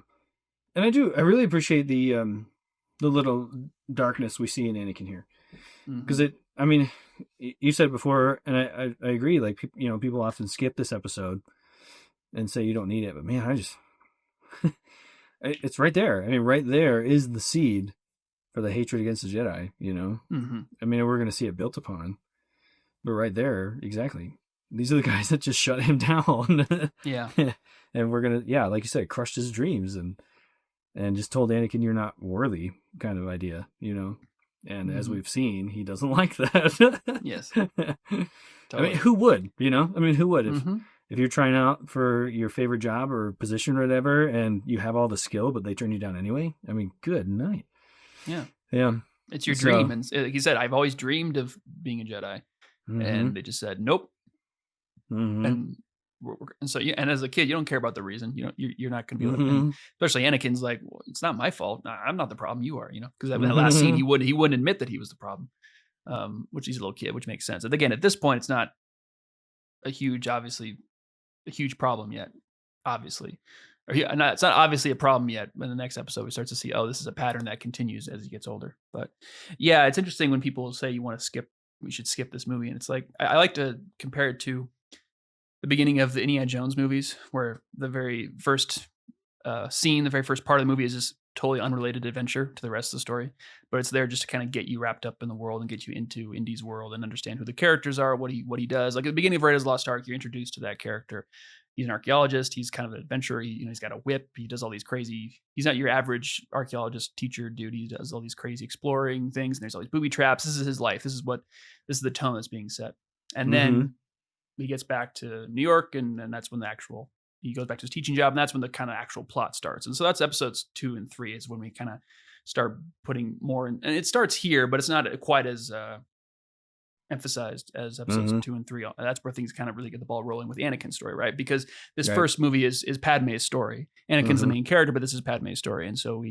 and I really appreciate the little darkness we see in Anakin here, because I mean, you said it before, and I agree. Like, people often skip this episode and say you don't need it, but man, I just it's right there. I mean, right there is the seed for the hatred against the Jedi. I mean, we're going to see it built upon, but right there, exactly. These are the guys that just shut him down.
Yeah,
and we're gonna, like you said, crushed his dreams and just told Anakin you're not worthy, kind of idea, And as we've seen, he doesn't like that.
Yes.
Totally. I mean, who would? Who would if you're trying out for your favorite job or position or whatever, and you have all the skill, but they turn you down anyway? I mean, good night.
Yeah.
Yeah.
It's your dream. And he said, I've always dreamed of being a Jedi. And they just said, nope. And so, and as a kid, you don't care about the reason. You're not going to be like, especially Anakin's like, well, it's not my fault. I'm not the problem. You are, because in that last scene, he wouldn't admit that he was the problem, which he's a little kid, which makes sense. And again, at this point, it's not a huge problem yet, obviously. It's not obviously a problem yet. In the next episode, we start to see, this is a pattern that continues as he gets older. But yeah, it's interesting when people say we should skip this movie. And it's like, I like to compare it to the beginning of the Indiana Jones movies, where the very first scene, the very first part of the movie is just totally unrelated adventure to the rest of the story. But it's there just to kind of get you wrapped up in the world and get you into Indy's world and understand who the characters are, what he does. Like at the beginning of Raiders of the Lost Ark, you're introduced to that character. He's an archaeologist. He's kind of an adventurer. He's got a whip. He does all these crazy. He's not your average archaeologist teacher dude. He does all these crazy exploring things. And there's all these booby traps. This is his life. This is the tone that's being set. And then he gets back to New York, and that's when he goes back to his teaching job, and that's when the kind of actual plot starts. And so that's episodes 2 and 3 is when we kind of start putting more in, and it starts here, but it's not quite as emphasized as episodes 2 and 3. That's where things kind of really get the ball rolling with Anakin's story, right? Because this first movie is Padme's story. Anakin's the main character, but this is Padme's story, and so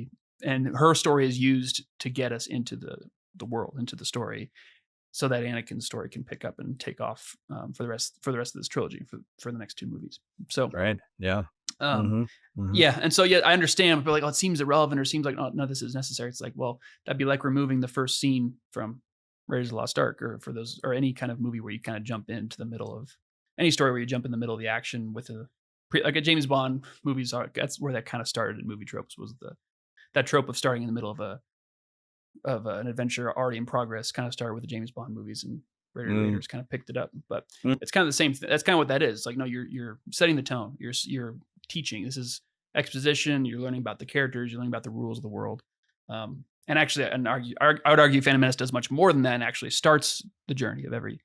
her story is used to get us into the world, into the story, so that Anakin's story can pick up and take off for the rest of this trilogy for the next 2 movies. So
right, yeah,
yeah, and so I understand, but like, it seems irrelevant, or seems like, no, this is necessary. It's like, well, that'd be like removing the first scene from Raiders of the Lost Ark, or any kind of movie where you kind of jump into the middle of any story where you jump in the middle of the action with like a James Bond movies. That's where that kind of started in movie tropes, was that trope of starting in the middle of an adventure already in progress. Kind of started with the James Bond movies, and Raiders kind of picked it up. But it's kind of the same. That's kind of what that is. Like, no, you're setting the tone. You're teaching. This is exposition. You're learning about the characters. You're learning about the rules of the world. And actually, I would argue Phantom Menace does much more than that, and actually starts the journey of every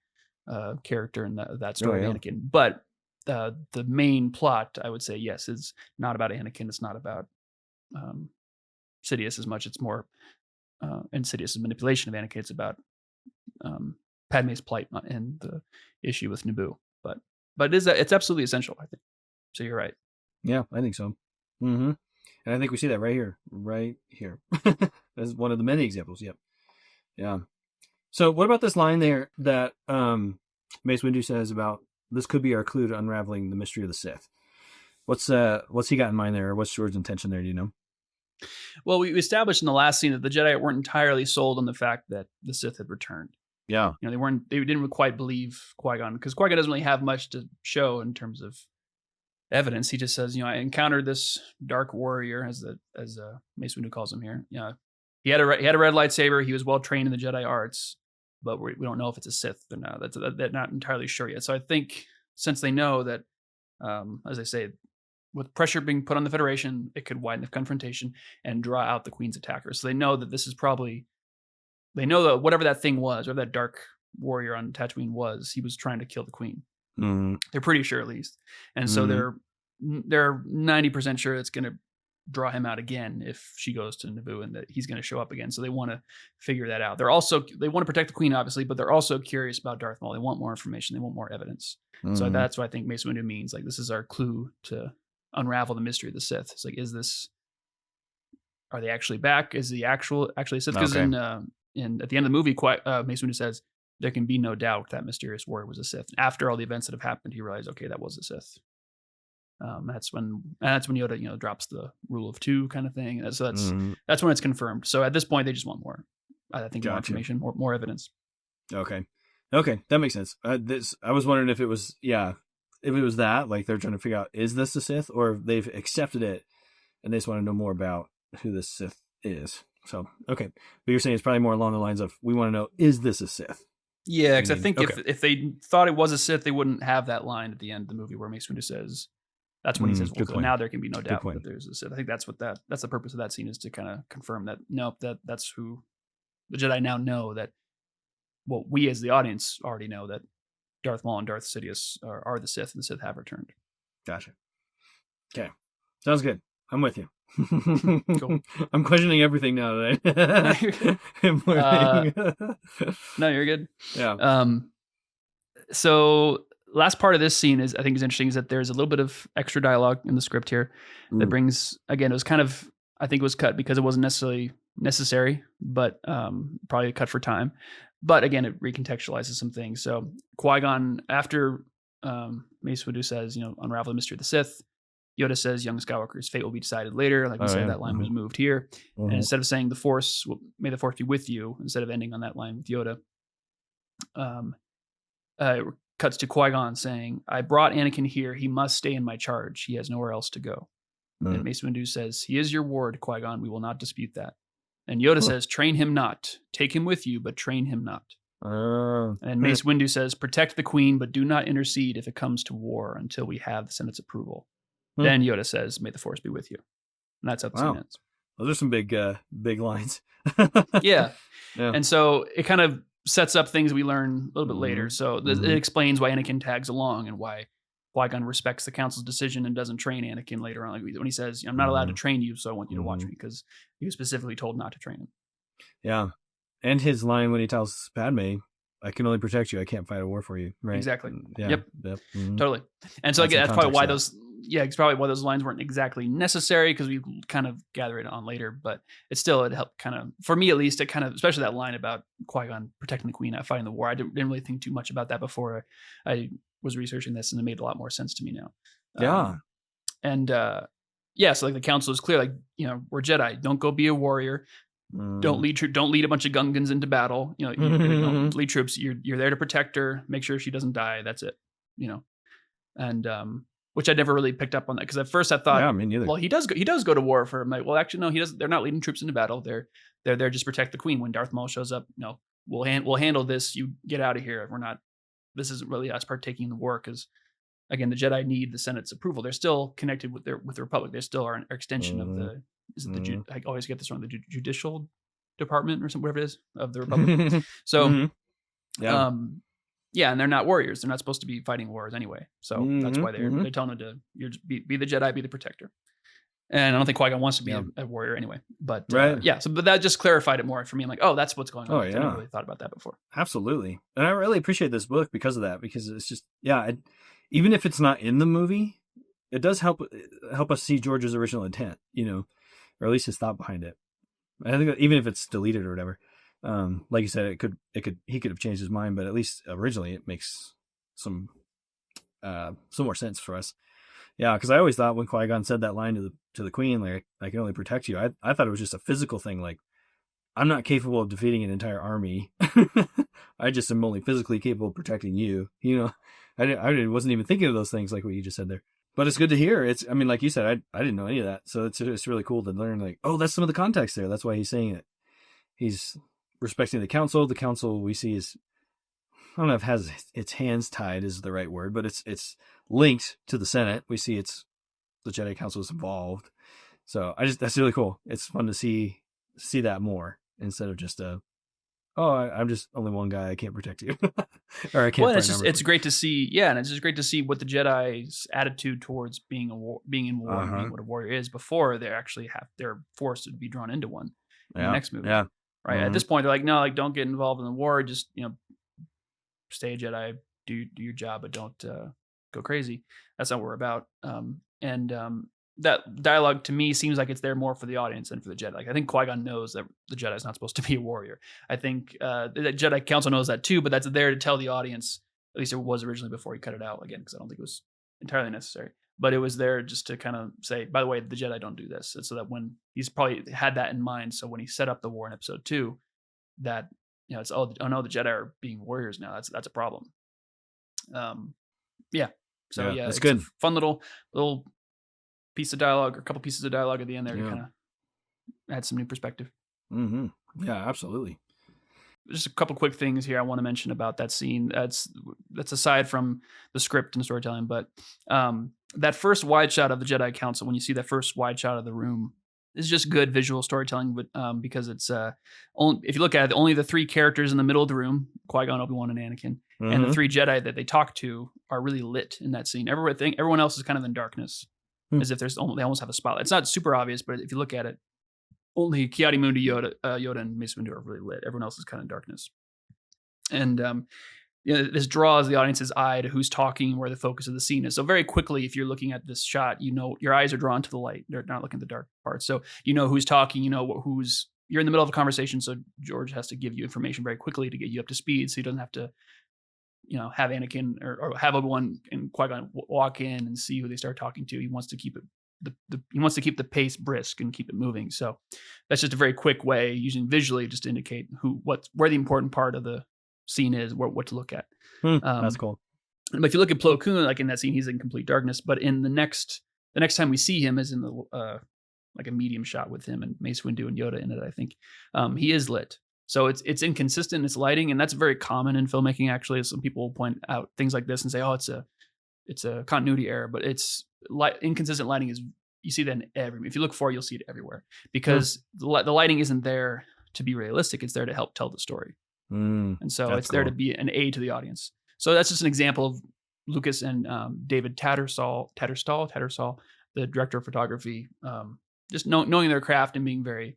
character in that story of Anakin. But the main plot, I would say, yes, is not about Anakin. It's not about Sidious as much. It's more Insidious' manipulation of Anakin. It's about Padme's plight and the issue with Naboo. But it's absolutely essential, I think. So you're right.
Yeah, I think so. And I think we see that right here. As one of the many examples. Yep. Yeah. So what about this line there that Mace Windu says about, this could be our clue to unraveling the mystery of the Sith? What's he got in mind there? Or what's George's intention there? Do you know?
Well, we established in the last scene that the Jedi weren't entirely sold on the fact that the Sith had returned.
Yeah.
They didn't quite believe Qui-Gon, because Qui-Gon doesn't really have much to show in terms of evidence. He just says, I encountered this dark warrior, as Mace Windu calls him here. He had a red lightsaber. He was well trained in the Jedi arts, but we don't know if it's a Sith or not. They're not entirely sure yet. So I think, since they know that, as I say, with pressure being put on the Federation, it could widen the confrontation and draw out the Queen's attackers. So they know that this is they know that whatever that thing was, or that dark warrior on Tatooine was, he was trying to kill the Queen. They're pretty sure, at least. And so they're 90% sure it's going to draw him out again if she goes to Naboo, and that he's going to show up again. So they want to figure that out. They want to protect the Queen, obviously, but they're also curious about Darth Maul. They want more information. They want more evidence. So that's what I think Mace Windu means. Like, this is our clue to unravel the mystery of the Sith. It's like, are they actually back? Is the actually Sith? Because
Okay.
in at the end of the movie, Mace Windu says there can be no doubt that mysterious warrior was a Sith. After all the events that have happened, he realized, okay, that was a Sith. That's when Yoda, drops the rule of two kind of thing. So that's when it's confirmed. So at this point, they just want more. I think more information, more evidence.
Okay, that makes sense. I was wondering if it was that, like they're trying to figure out, is this a Sith, or if they've accepted it and they just want to know more about who this Sith is. So okay, but you're saying it's probably more along the lines of, we want to know, is this a Sith?
Yeah, because I think if they thought it was a Sith, they wouldn't have that line at the end of the movie where Mace Windu says. That's when he says, well, so now there can be no doubt that there's a Sith. I think that's the purpose of that scene, is to kind of confirm that, nope, that's who the Jedi now know, that, well, we as the audience already know that Darth Maul and Darth Sidious are the Sith, and the Sith have returned.
Gotcha. Okay. Sounds good. I'm with you.
Cool.
I'm questioning everything now
that no, you're good.
Yeah.
So last part of this scene I think is interesting, is that there's a little bit of extra dialogue in the script here that brings, again, it was kind of, I think it was cut because it wasn't necessarily necessary, but probably a cut for time. But again, it recontextualizes some things. So Qui-Gon, after Mace Windu says, unravel the mystery of the Sith, Yoda says young Skywalker's fate will be decided later. Like we said, that line was moved here. And instead of saying may the Force be with you, instead of ending on that line with Yoda, it cuts to Qui-Gon saying, I brought Anakin here. He must stay in my charge. He has nowhere else to go. And Mace Windu says, he is your ward, Qui-Gon. We will not dispute that. And Yoda says, train him not. Take him with you, but train him not. And Mace Windu says, protect the Queen, but do not intercede if it comes to war until we have the Senate's approval. Then Yoda says, may the Force be with you. And that's how the scene ends.
Those are some big lines.
Yeah. And so it kind of sets up things we learn a little bit later. So it explains why Anakin tags along and why Qui-Gon respects the Council's decision and doesn't train Anakin later on. Like when he says, I'm not allowed to train you, so I want you to watch me, because he was specifically told not to train him.
Yeah. And his line when he tells Padme, I can only protect you. I can't fight a war for you. Right.
Exactly.
Yeah.
Yep. Totally. And so again, that's probably why it's probably why those lines weren't exactly necessary, because we kind of gather it on later, but it helped kind of, for me at least, it kind of, especially that line about Qui-Gon protecting the Queen, not fighting the war. I didn't really think too much about that before I was researching this, and it made a lot more sense to me now. So like the Council is clear, like, we're Jedi. Don't go be a warrior. Don't lead a bunch of Gungans into battle. Don't lead troops. You're there to protect her, make sure she doesn't die. That's it. And which I never really picked up on that, because at first I thought,
me neither.
Well, he does go to war for him. Like, well, actually, no, he doesn't. They're not leading troops into battle. They're there just to protect the Queen. When Darth Maul shows up, no, we'll handle this. You get out of here. We're not. This isn't really us partaking in the war, because again, the Jedi need the Senate's approval. They're still connected with the Republic. They still are an extension of the. Is it I always get this wrong. The judicial department or something, whatever it is, of the Republic. So, and they're not warriors. They're not supposed to be fighting wars anyway. So that's why they're telling them to be the Jedi, be the protector. And I don't think Qui-Gon wants to be a warrior anyway. But but that just clarified it more for me. I'm like, oh, that's what's going on. I never really thought about that before.
Absolutely. And I really appreciate this book because of that, because it's just, even if it's not in the movie, it does help us see George's original intent, or at least his thought behind it. I think that even if it's deleted or whatever, like you said, he could have changed his mind, but at least originally it makes some more sense for us. Yeah, because I always thought when Qui-Gon said that line to the Queen, like, I can only protect you, I thought it was just a physical thing, like, I'm not capable of defeating an entire army. I just am only physically capable of protecting you. I wasn't even thinking of those things like what you just said there. But it's good to hear. Like you said, I didn't know any of that. So it's really cool to learn, like, oh, that's some of the context there. That's why he's saying it. He's respecting the Council. The Council we see is, I don't know if it has its hands tied is the right word, but it's linked to the Senate. We see the Jedi Council is involved. So that's really cool. It's fun to see that more instead of just I'm just only one guy. I can't protect you. Or I can't.
Well, it's great to see. Yeah. And it's just great to see what the Jedi's attitude towards being in war, and being what a warrior is before they actually they're forced to be drawn into one in the next movie. Yeah. Right. At this point, they're like, no, like, don't get involved in the war. Just, stay a Jedi, do your job, but don't go crazy. That's not what we're about. and that dialogue to me seems like it's there more for the audience than for the Jedi. Like, I think Qui-Gon knows that the Jedi is not supposed to be a warrior. I think the Jedi Council knows that too, but that's there to tell the audience. At least it was originally before he cut it out again, because I don't think it was entirely necessary. But it was there just to kind of say, by the way, the Jedi don't do this, and so that when he's probably had that in mind. So when he set up the war in Episode 2, that it's oh no, the Jedi are being warriors now. That's a problem. Yeah. So yeah,
that's
it's
good.
a fun little piece of dialogue, or a couple pieces of dialogue at the end there to kind of add some new perspective.
Mm-hmm. Yeah, absolutely.
Just a couple quick things here I want to mention about that scene. That's aside from the script and storytelling, but that first wide shot of the Jedi Council, when you see that first wide shot of the room, is just good visual storytelling. But because it's if you look at it, only the three characters in the middle of the room, Qui-Gon, Obi-Wan, and Anakin, and the three Jedi that they talk to are really lit in that scene. Everyone else is kind of in darkness, as if they almost have a spotlight. It's not super obvious, but if you look at it, only Ki-Adi-Mundi, Yoda, and Mace Windu are really lit. Everyone else is kind of in darkness. And this draws the audience's eye to who's talking, where the focus of the scene is. So very quickly, if you're looking at this shot, your eyes are drawn to the light. They're not looking at the dark parts. So you know who's talking. You know you're in the middle of a conversation. So George has to give you information very quickly to get you up to speed, so he doesn't have to have Anakin or have Obi-Wan and Qui-Gon walk in and see who they start talking to. He wants to keep it. He wants to keep the pace brisk and keep it moving. So that's just a very quick way, using visually, just to indicate where the important part of the scene is, what to look at.
That's cool.
But if you look at Plo Koon, like in that scene, he's in complete darkness. But in the next time we see him is in the like a medium shot with him and Mace Windu and Yoda in it. I think he is lit. So it's inconsistent. It's lighting, and that's very common in filmmaking. Actually, some people will point out things like this and say, "Oh, it's a continuity error," but inconsistent lighting is, you see that in if you look for it, you'll see it everywhere, because the lighting isn't there to be realistic. It's there to help tell the story. And so it's there to be an aid to the audience. So that's just an example of Lucas and David Tattersall, the director of photography, just knowing their craft and being very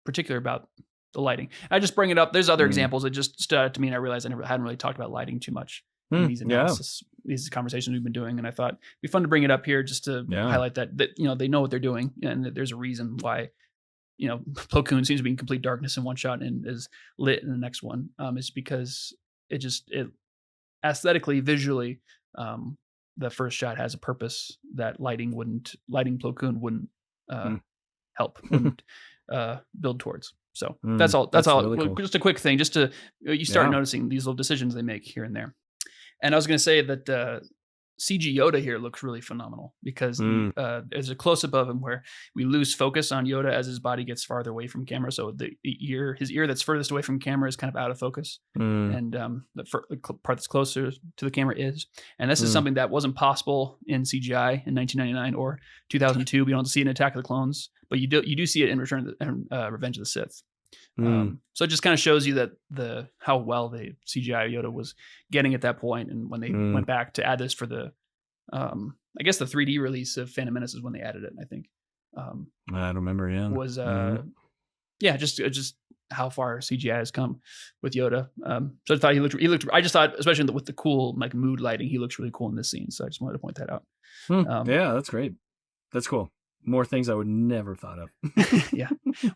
particular about the lighting. I just bring it up. There's other examples that just stood out to me, and I realized I hadn't really talked about lighting too much in these analysis, these conversations we've been doing. And I thought it'd be fun to bring it up here just to highlight that they know what they're doing, and that there's a reason why Plo Koon seems to be in complete darkness in one shot and is lit in the next one. Is because it aesthetically, visually, the first shot has a purpose that lighting Plo Koon wouldn't help, wouldn't build towards. So that's all. That's all. Really cool. Just a quick thing, just to you start noticing these little decisions they make here and there. And I was going to say that CG Yoda here looks really phenomenal, because there's a close up of him where we lose focus on Yoda as his body gets farther away from camera. So his ear that's furthest away from camera is kind of out of focus, and the part that's closer to the camera is. And this is something that wasn't possible in CGI in 1999 or 2002. We don't see it in Attack of the Clones, but you do see it in Revenge of the Sith. So it just kind of shows you that how well the CGI Yoda was getting at that point, and when they went back to add this for the I guess the 3D release of Phantom Menace is when they added it. I think
I don't remember. Was
just how far CGI has come with Yoda. So I thought he looked. I just thought, especially with the cool like mood lighting, he looks really cool in this scene. So I just wanted to point that out.
Yeah, that's great. That's cool. More things I would never thought of.
Yeah.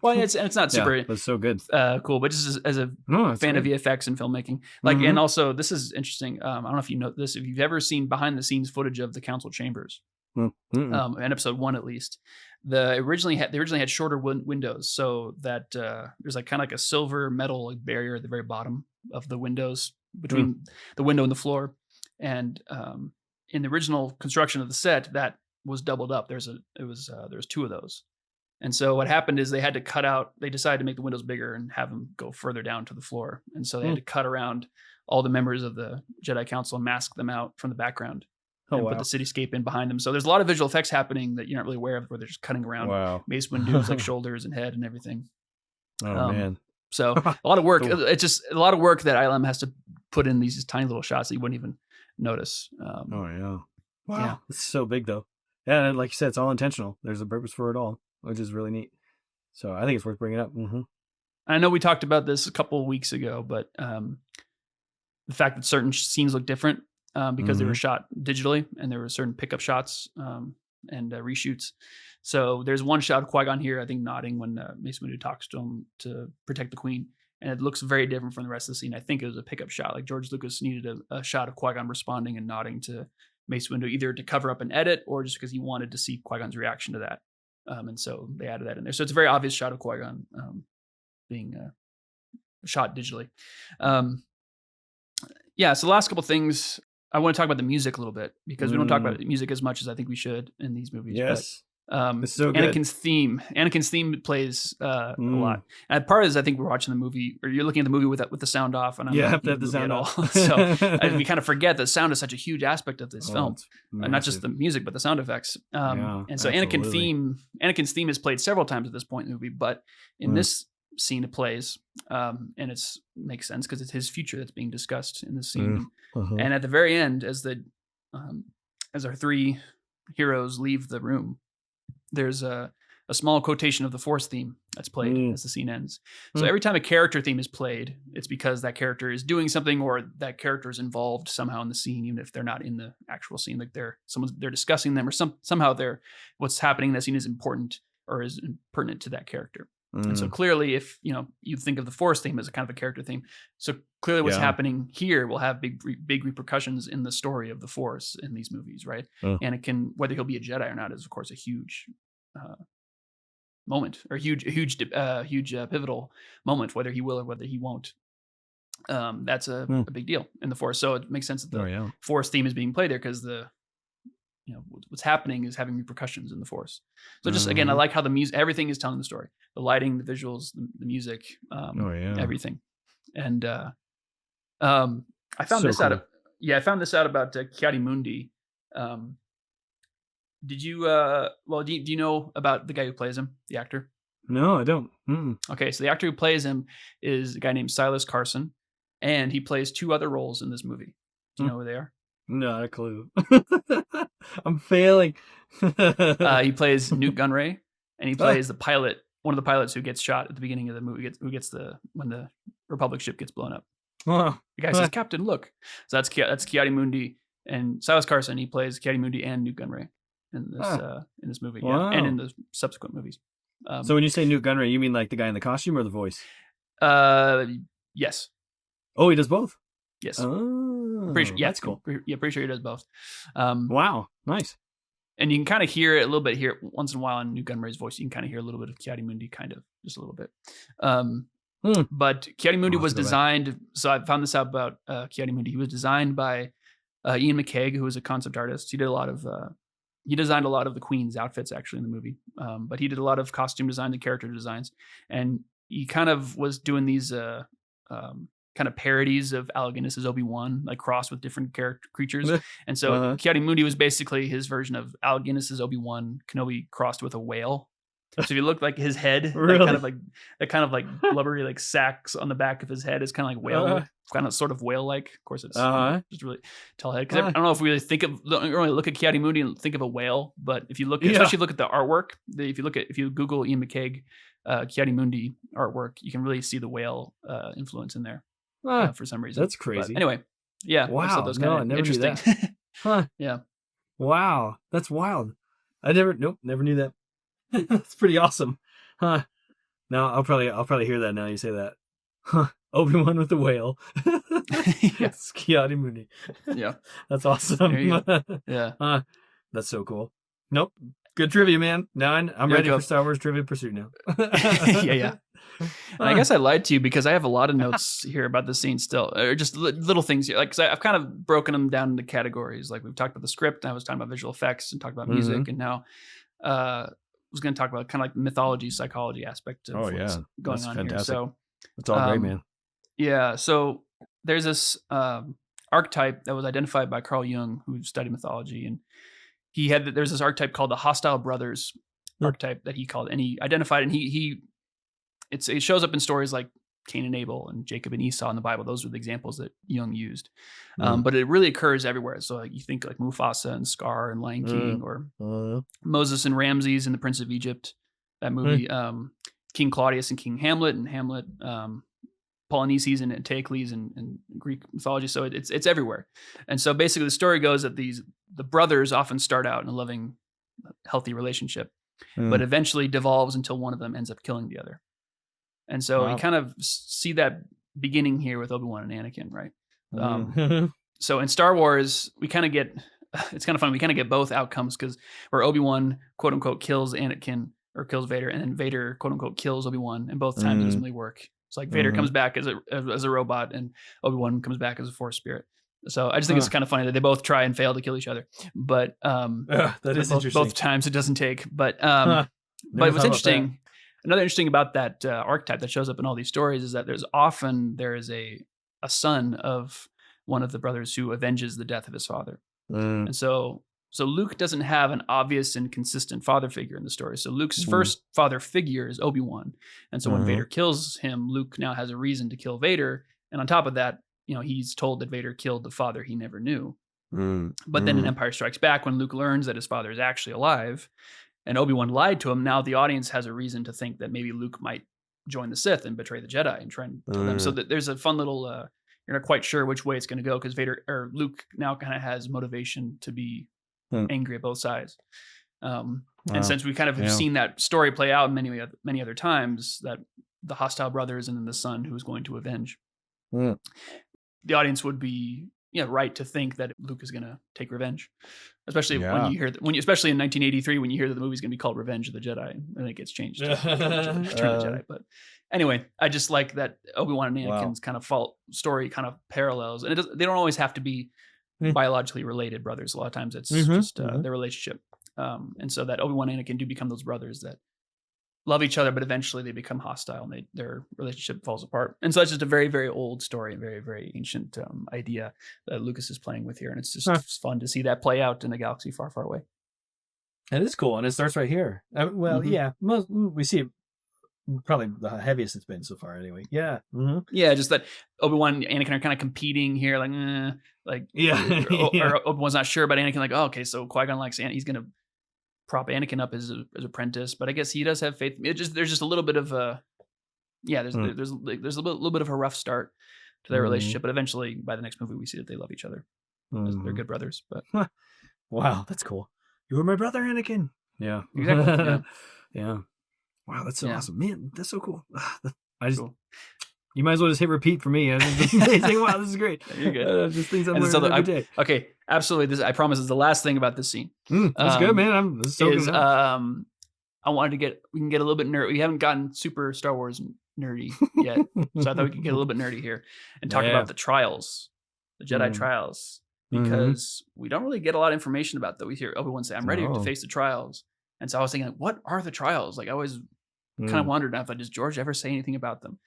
Well, it's not super.
Yeah, that's so good.
Cool, but just as a fan of VFX and filmmaking, and also this is interesting. I don't know if you know this. If you've ever seen behind the scenes footage of the council chambers, in episode 1 at least, they originally had shorter windows, so that there's like kind of like a silver metal barrier at the very bottom of the windows between the window and the floor, and in the original construction of the set, that was doubled up. There was 2 of those. And so what happened is they decided to make the windows bigger and have them go further down to the floor. And so they had to cut around all the members of the Jedi Council and mask them out from the background and put the cityscape in behind them. So there's a lot of visual effects happening that you're not really aware of, where they're just cutting around Mace Windu's like shoulders and head and everything.
Oh man.
So a lot of work. Cool. It's just a lot of work that ILM has to put in these tiny little shots that you wouldn't even notice.
Wow. Yeah. It's so big though. Yeah, like you said, it's all intentional. There's a purpose for it all, which is really neat. So I think it's worth bringing up.
I know we talked about this a couple of weeks ago, but the fact that certain scenes look different because they were shot digitally, and there were certain pickup shots and reshoots. So there's one shot of Qui-Gon here, I think, nodding when Mace Windu talks to him to protect the Queen, and it looks very different from the rest of the scene. I think it was a pickup shot. Like George Lucas needed a shot of Qui-Gon responding and nodding to Mace Windu, either to cover up an edit or just because he wanted to see Qui-Gon's reaction to that. And so they added that in there. So it's a very obvious shot of Qui-Gon being shot digitally. Yeah, so the last couple things, I want to talk about the music a little bit, because we don't talk about music as much as I think we should in these movies.
Yes.
It's so good. Anakin's theme plays a lot. And part of it is, I think we're watching the movie, or you're looking at the movie with the sound off, and I'm
have to have the sound off.
So we kind of forget that sound is such a huge aspect of this film, not just the music, but the sound effects. And so absolutely. Anakin's theme is played several times at this point in the movie, but in this scene it plays, and it's makes sense because it's his future that's being discussed in this scene. And at the very end, as our three heroes leave the room, there's a small quotation of the Force theme that's played as the scene ends. So every time a character theme is played, it's because that character is doing something, or that character is involved somehow in the scene, even if they're not in the actual scene. Like they're discussing them, or somehow what's happening in that scene is important or is pertinent to that character. And so clearly, if you think of the Force theme as a kind of a character theme, so clearly what's happening here will have big repercussions in the story of the Force in these movies, right? Anakin, whether he'll be a Jedi or not, is of course a huge moment, or huge pivotal moment, whether he will or whether he won't. That's a big deal in the Force. So it makes sense that the Force theme is being played there, because what's happening is having repercussions in the Force. So just again, I like how the music, everything is telling the story, the lighting, the visuals, the music, everything. And I found this out. I found this out about Ki-Adi-Mundi. Did you? Do you know about the guy who plays him, the actor?
No, I don't.
Okay, so the actor who plays him is a guy named Silas Carson, and he plays two other roles in this movie. Do you know who they are?
Not a clue. I'm failing.
He plays Newt Gunray, and he plays the pilot, one of the pilots who gets shot at the beginning of the movie, when the Republic ship gets blown up. The guy says, "Captain, look." So that's Ki-Adi-Mundi, and Silas Carson. He plays Ki-Adi-Mundi and Newt Gunray in this movie, and in the subsequent movies.
So when you say Newt Gunray, you mean like the guy in the costume or the voice?
Yes.
Oh, he does both?
Yes.
Oh,
pretty sure,
that's cool.
Pretty sure he does both.
Wow, nice.
And you can kind of hear it a little bit here once in a while in Newt Gunray's voice. You can kind of hear a little bit of Ki-Adi-Mundi, kind of, just a little bit. But Ki-Adi-Mundi was designed. So I found this out about Ki-Adi-Mundi. He was designed by Ian McCaig, who was a concept artist. He did a lot of. He designed a lot of the Queen's outfits actually in the movie, but he did a lot of costume design and character designs, and he kind of was doing these kind of parodies of Alec Guinness's Obi-Wan, like crossed with different creatures. And so Ki-Adi-Mundi was basically his version of Alec Guinness's Obi-Wan Kenobi crossed with a whale. So if you look, like his head,
really?
that kind of like blubbery like sacs on the back of his head is kind of like whale, kind of sort of whale-like. Of course, it's just really tall head. Because I don't know if we don't really look at Ki-Adi-Mundi and think of a whale, but if you look, especially look at the artwork, if you Google Ian McCaig Ki-Adi-Mundi artwork, you can really see the whale influence in there for some reason.
That's crazy.
But anyway, yeah.
Wow. I never knew that.
Yeah.
Wow, that's wild. Never knew that. That's pretty awesome. Now I'll probably hear that now you say that. Obi-Wan with the whale. Yes, Ki-Adi-Mundi. Yeah. That's awesome.
Yeah.
That's so cool. Nope. Good trivia, man. Now I'm ready for Star Wars Trivia Pursuit now.
Yeah. And I guess I lied to you because I have a lot of notes here about the scene still, or just little things here. Like, cause I've kind of broken them down into categories. Like we've talked about the script, and I was talking about visual effects and talked about music, and now I was going to talk about kind of like mythology, psychology aspect of what's going on fantastic. Here. So
it's all great, man.
Yeah. So there's this archetype that was identified by Carl Jung, who studied mythology, and there's this archetype called the hostile brothers archetype that he called, and he identified, and it shows up in stories like Cain and Abel and Jacob and Esau in the Bible. Those are the examples that Jung used. But it really occurs everywhere. So like you think like Mufasa and Scar and Lion King, or Moses and Ramses in The Prince of Egypt, that movie, King Claudius and King Hamlet, and Hamlet Polyneses and Teocles and Greek mythology. So it's everywhere. And so basically the story goes that the brothers often start out in a loving, healthy relationship, but eventually devolves until one of them ends up killing the other. And so you kind of see that beginning here with Obi-Wan and Anakin, right? So in Star Wars, we kind of get, it's kind of fun. We kind of get both outcomes, because where Obi-Wan quote unquote kills Anakin or kills Vader, and then Vader quote unquote kills Obi-Wan, and both times it doesn't really work. It's like Vader comes back as a robot, and Obi-Wan comes back as a Force spirit. So I just think it's kind of funny that they both try and fail to kill each other, but
that is interesting.
Both times it doesn't take. But what's interesting, another interesting about that archetype that shows up in all these stories is that there is a son of one of the brothers who avenges the death of his father, and so Luke doesn't have an obvious and consistent father figure in the story. So Luke's first father figure is Obi-Wan. And so when Vader kills him, Luke now has a reason to kill Vader. And on top of that, he's told that Vader killed the father he never knew. But then in Empire Strikes Back, when Luke learns that his father is actually alive and Obi-Wan lied to him, now the audience has a reason to think that maybe Luke might join the Sith and betray the Jedi and try and kill them. So that there's a fun little, you're not quite sure which way it's going to go, because Luke now kind of has motivation to be angry at both sides. And since we kind of have seen that story play out many other times, that the hostile brothers and then the son who is going to avenge, the audience would be right to think that Luke is going to take revenge, especially when you hear especially in 1983 when you hear that the movie's going to be called Revenge of the Jedi, and it gets changed to Return of the Jedi. But anyway, I just like that Obi-Wan and Anakin's kind of story kind of parallels, and they don't always have to be biologically related brothers. A lot of times it's just their relationship. And so that Obi-Wan and Anakin do become those brothers that love each other, but eventually they become hostile and their relationship falls apart. And so it's just a very, very old story, very, very ancient idea that Lucas is playing with here. And it's just fun to see that play out in a galaxy far, far away.
It is cool. And it starts right here. We see it. Probably the heaviest it's been so far, anyway. Yeah,
yeah. Just that Obi-Wan and Anakin are kind of competing here, or Obi-Wan's not sure about Anakin. Like, oh, okay, so Qui-Gon likes Anakin. He's gonna prop Anakin up as apprentice, but I guess he does have faith. There's just a little bit of there's a little bit of a rough start to their relationship, but eventually by the next movie we see that they love each other. They're good brothers. But
wow, that's cool. You were my brother, Anakin. Yeah,
exactly.
Yeah. Wow, that's so awesome, man! That's so cool. You might as well just hit repeat for me. It's amazing. Wow, this is great.
You're good.
Just things I'm learning every day.
Okay, absolutely. I promise is the last thing about this scene.
That's good, man. This is so good.
I wanted to we can get a little bit nerdy. We haven't gotten super Star Wars nerdy yet, so I thought we could get a little bit nerdy here and talk about the trials, the Jedi trials, because we don't really get a lot of information about that. We hear Obi-Wan say, "I'm ready to face the trials," and so I was thinking, what are the trials? Like I always kind of wondered, does George ever say anything about them?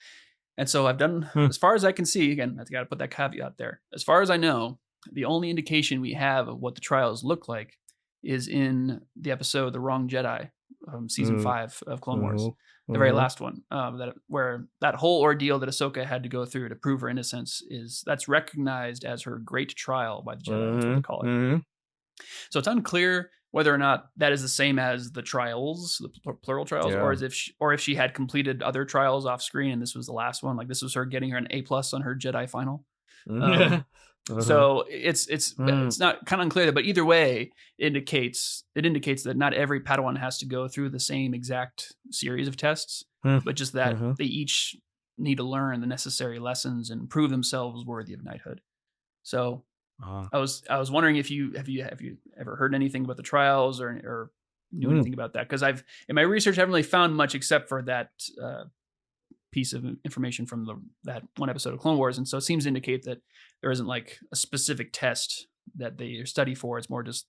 And so I've done, as far as I can see, again, I've got to put that caveat there. As far as I know, the only indication we have of what the trials look like is in the episode The Wrong Jedi, season 5 of Clone Wars, the very last one, where that whole ordeal that Ahsoka had to go through to prove her innocence that's recognized as her great trial by the Jedi, that's what they call it. So it's unclear whether or not that is the same as the trials, the plural trials, or if she had completed other trials off screen and this was the last one, like this was her getting her an A+ on her Jedi final. So it's not kind of unclear, but either way, it indicates that not every Padawan has to go through the same exact series of tests, but just that they each need to learn the necessary lessons and prove themselves worthy of knighthood. So I was wondering if you ever heard anything about the trials or knew anything about that, because in my research I haven't really found much except for that piece of information from that one episode of Clone Wars, and so it seems to indicate that there isn't like a specific test that they study for. It's more just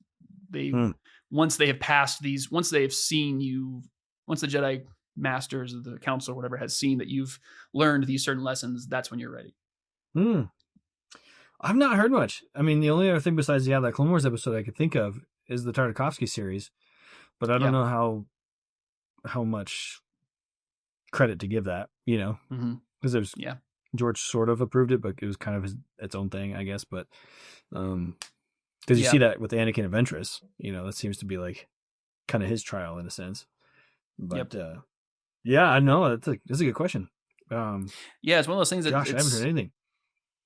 once they have passed these, once they have seen you, once the Jedi Masters of the Council or whatever has seen that you've learned these certain lessons, that's when you're ready.
I've not heard much. I mean, the only other thing besides that Clone Wars episode I could think of is the Tartakovsky series, but I don't know how much credit to give that, because there's George sort of approved it, but it was kind of its own thing, I guess. But because you see that with Anakin and Ventress, that seems to be like kind of his trial in a sense. But I know that's a good question.
Yeah, it's one of those things that
Gosh, I haven't heard anything.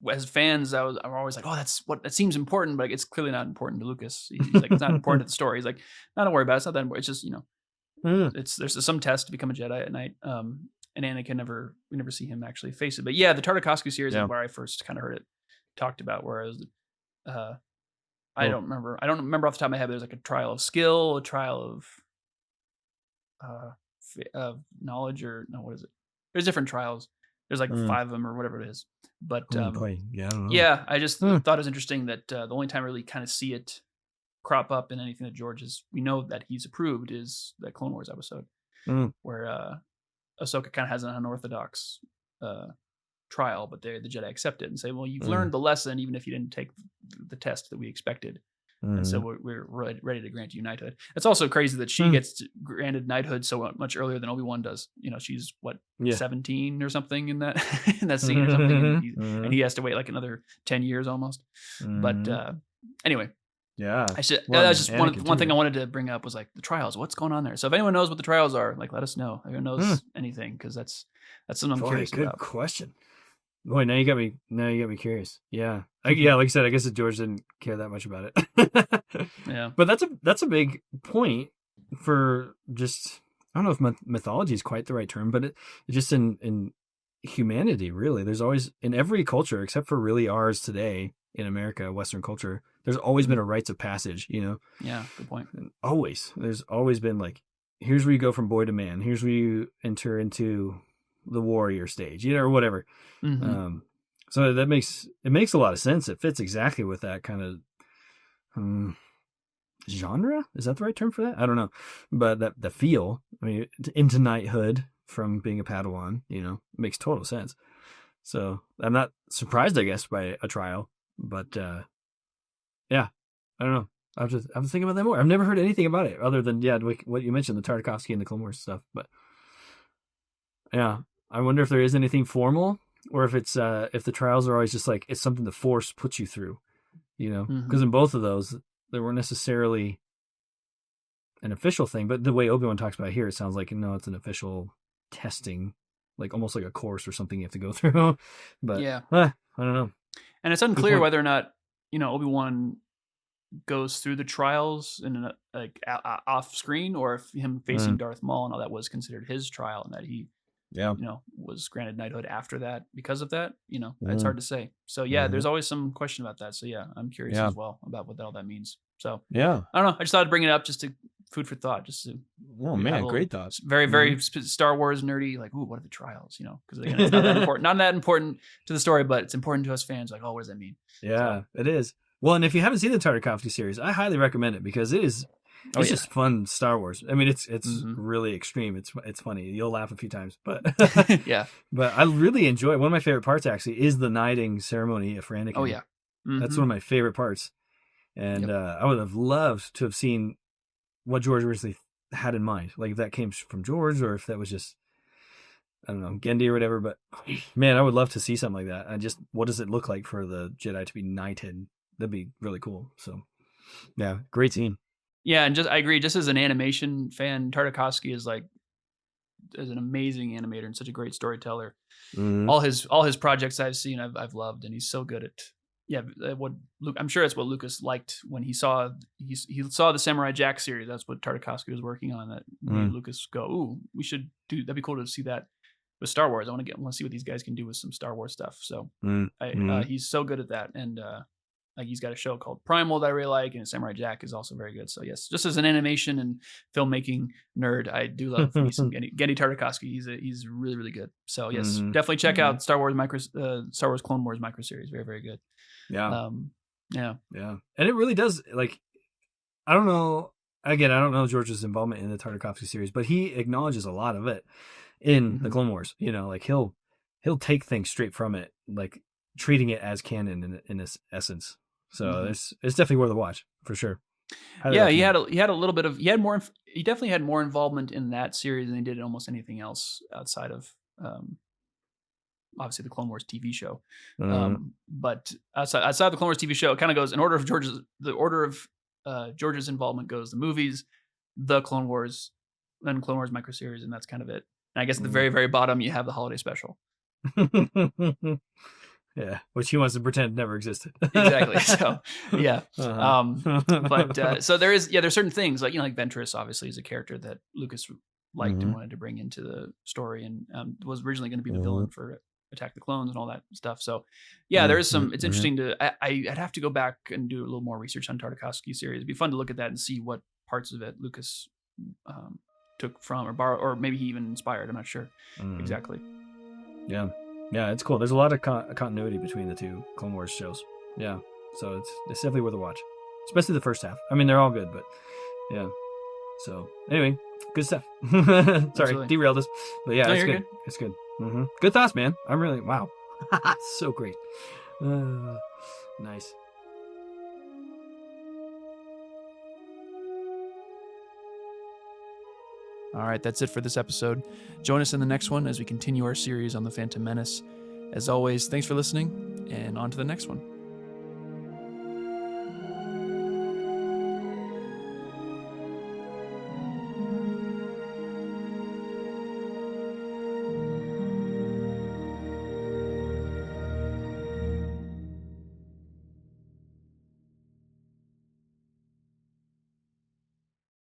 As fans, I'm always like, oh, that seems important, but it's clearly not important to Lucas. He's like, it's not important to the story. He's like, no, don't worry about it. It's not that important. It's just, there's some test to become a Jedi at night. And Anakin we never see him actually face it. But yeah, the Tartakovsky series is where I first kind of heard it talked about. Whereas, I don't remember off the top of my head. There's like a trial of skill, a trial of knowledge, or no, what is it? There's different trials. There's like 5 of them or whatever it is. But
I don't know.
yeah, I just thought it was interesting that the only time I really kind of see it crop up in anything that we know that he's approved is that Clone Wars episode where Ahsoka kind of has an unorthodox trial, but the Jedi accept it and say, well, you've learned the lesson, even if you didn't take the test that we expected. And so we're ready to grant you knighthood. It's also crazy that she gets granted knighthood so much earlier than Obi-Wan does. She's 17 or something in that in that scene or something, and he has to wait like another 10 years almost. But anyway,
that
was just one thing I wanted to bring up was like the trials. What's going on there? So if anyone knows what the trials are, like let us know. If anyone knows anything, because that's something I'm curious about.
Good question. Boy, now you got me curious. Yeah. Like I said, I guess that George didn't care that much about it.
Yeah.
But that's a big point for just, I don't know if mythology is quite the right term, but just in humanity, really. There's always, in every culture, except for really ours today in America, Western culture, there's always been a rites of passage,
Yeah, good point.
And there's always been like, here's where you go from boy to man. Here's where you enter into the warrior stage, or whatever. So it makes a lot of sense. It fits exactly with that kind of genre. Is that the right term for that? I don't know, but the feel. I mean, into knighthood from being a Padawan, it makes total sense. So I'm not surprised, I guess, by a trial, but yeah, I don't know. I have to think about that more. I've never heard anything about it other than what you mentioned, the Tartakovsky and the Clone Wars stuff. But yeah, I wonder if there is anything formal, or if it's if the trials are always just like it's something the Force puts you through, because in both of those they weren't necessarily an official thing, but the way Obi-Wan talks about it here, it sounds like it's an official testing, like almost like a course or something you have to go through. But
yeah,
I don't know,
and it's unclear whether or not Obi-Wan goes through the trials in like off screen, or if him facing Darth Maul and all that was considered his trial, and that he was granted knighthood after that because of that. It's hard to say. So there's always some question about that. So I'm curious as well about what all that means. So I don't know. I just thought I'd bring it up just to food for thought. Just to
great thoughts.
Very very Star Wars nerdy. Like, ooh, what are the trials? Because it's not that important. Not that important to the story, but it's important to us fans. Like, oh, what does that mean?
Yeah, it is. Well, and if you haven't seen the Tartakovsky series, I highly recommend it because it is. It's just fun Star Wars. I mean, it's really extreme. It's funny. You'll laugh a few times, but
yeah.
But I really enjoy it. One of my favorite parts actually is the knighting ceremony for Anakin.
Oh yeah,
that's one of my favorite parts. And I would have loved to have seen what George originally had in mind. Like if that came from George, or if that was just, I don't know, Gendy or whatever. But man, I would love to see something like that. And just what does it look like for the Jedi to be knighted? That'd be really cool. So yeah, great scene.
Yeah, and I agree. Just as an animation fan, Tartakovsky is an amazing animator and such a great storyteller. All his projects I've seen, I've loved, and he's so good at what I'm sure it's what Lucas liked when he saw the Samurai Jack series. That's what Tartakovsky was working on. That made Lucas go, "Ooh, we should do. That'd be cool to see that with Star Wars. I want to see what these guys can do with some Star Wars stuff." So he's so good at that, and like he's got a show called Primal that I really like, and Samurai Jack is also very good. So yes, just as an animation and filmmaking nerd, I do love me some Gendy Tartakovsky. He's really really good. So yes, definitely check out Star Wars Clone Wars micro series. Very very good.
Yeah.
Yeah.
And it really does, like, I don't know George's involvement in the Tartakovsky series, but he acknowledges a lot of it in the Clone Wars. Like he'll take things straight from it, like treating it as canon in its essence. So it's definitely worth a watch for sure. He definitely had more involvement in that series than he did in almost anything else outside of obviously the Clone Wars TV show. But outside the Clone Wars TV show, it kind of goes in order of George's involvement goes the movies, the Clone Wars, then Clone Wars micro series, and that's kind of it. And I guess at the very, very bottom, you have the holiday special. Yeah, which he wants to pretend never existed.
Exactly. So yeah.
Uh-huh.
So there's certain things like, like Ventress obviously is a character that Lucas liked and
Mhm.
wanted to bring into the story, and was originally going to be the villain for Attack the Clones and all that stuff. So yeah, there is some. It's
Mhm.
interesting to. I'd have to go back and do a little more research on Tartakovsky series. It'd be fun to look at that and see what parts of it Lucas took from or borrowed, or maybe he even inspired. I'm not sure exactly.
Yeah, it's cool. There's a lot of continuity between the two Clone Wars shows. Yeah, so it's definitely worth a watch, especially the first half. I mean, they're all good, but yeah. So anyway, good stuff. Sorry,
Absolutely.
derailed us, but yeah,
No,
it's
you're
good.
good.
It's good. Good thoughts, man. I'm really wow. So great. Nice.
All right, that's it for this episode. Join us in the next one as we continue our series on the Phantom Menace. As always, thanks for listening, and on to the next one.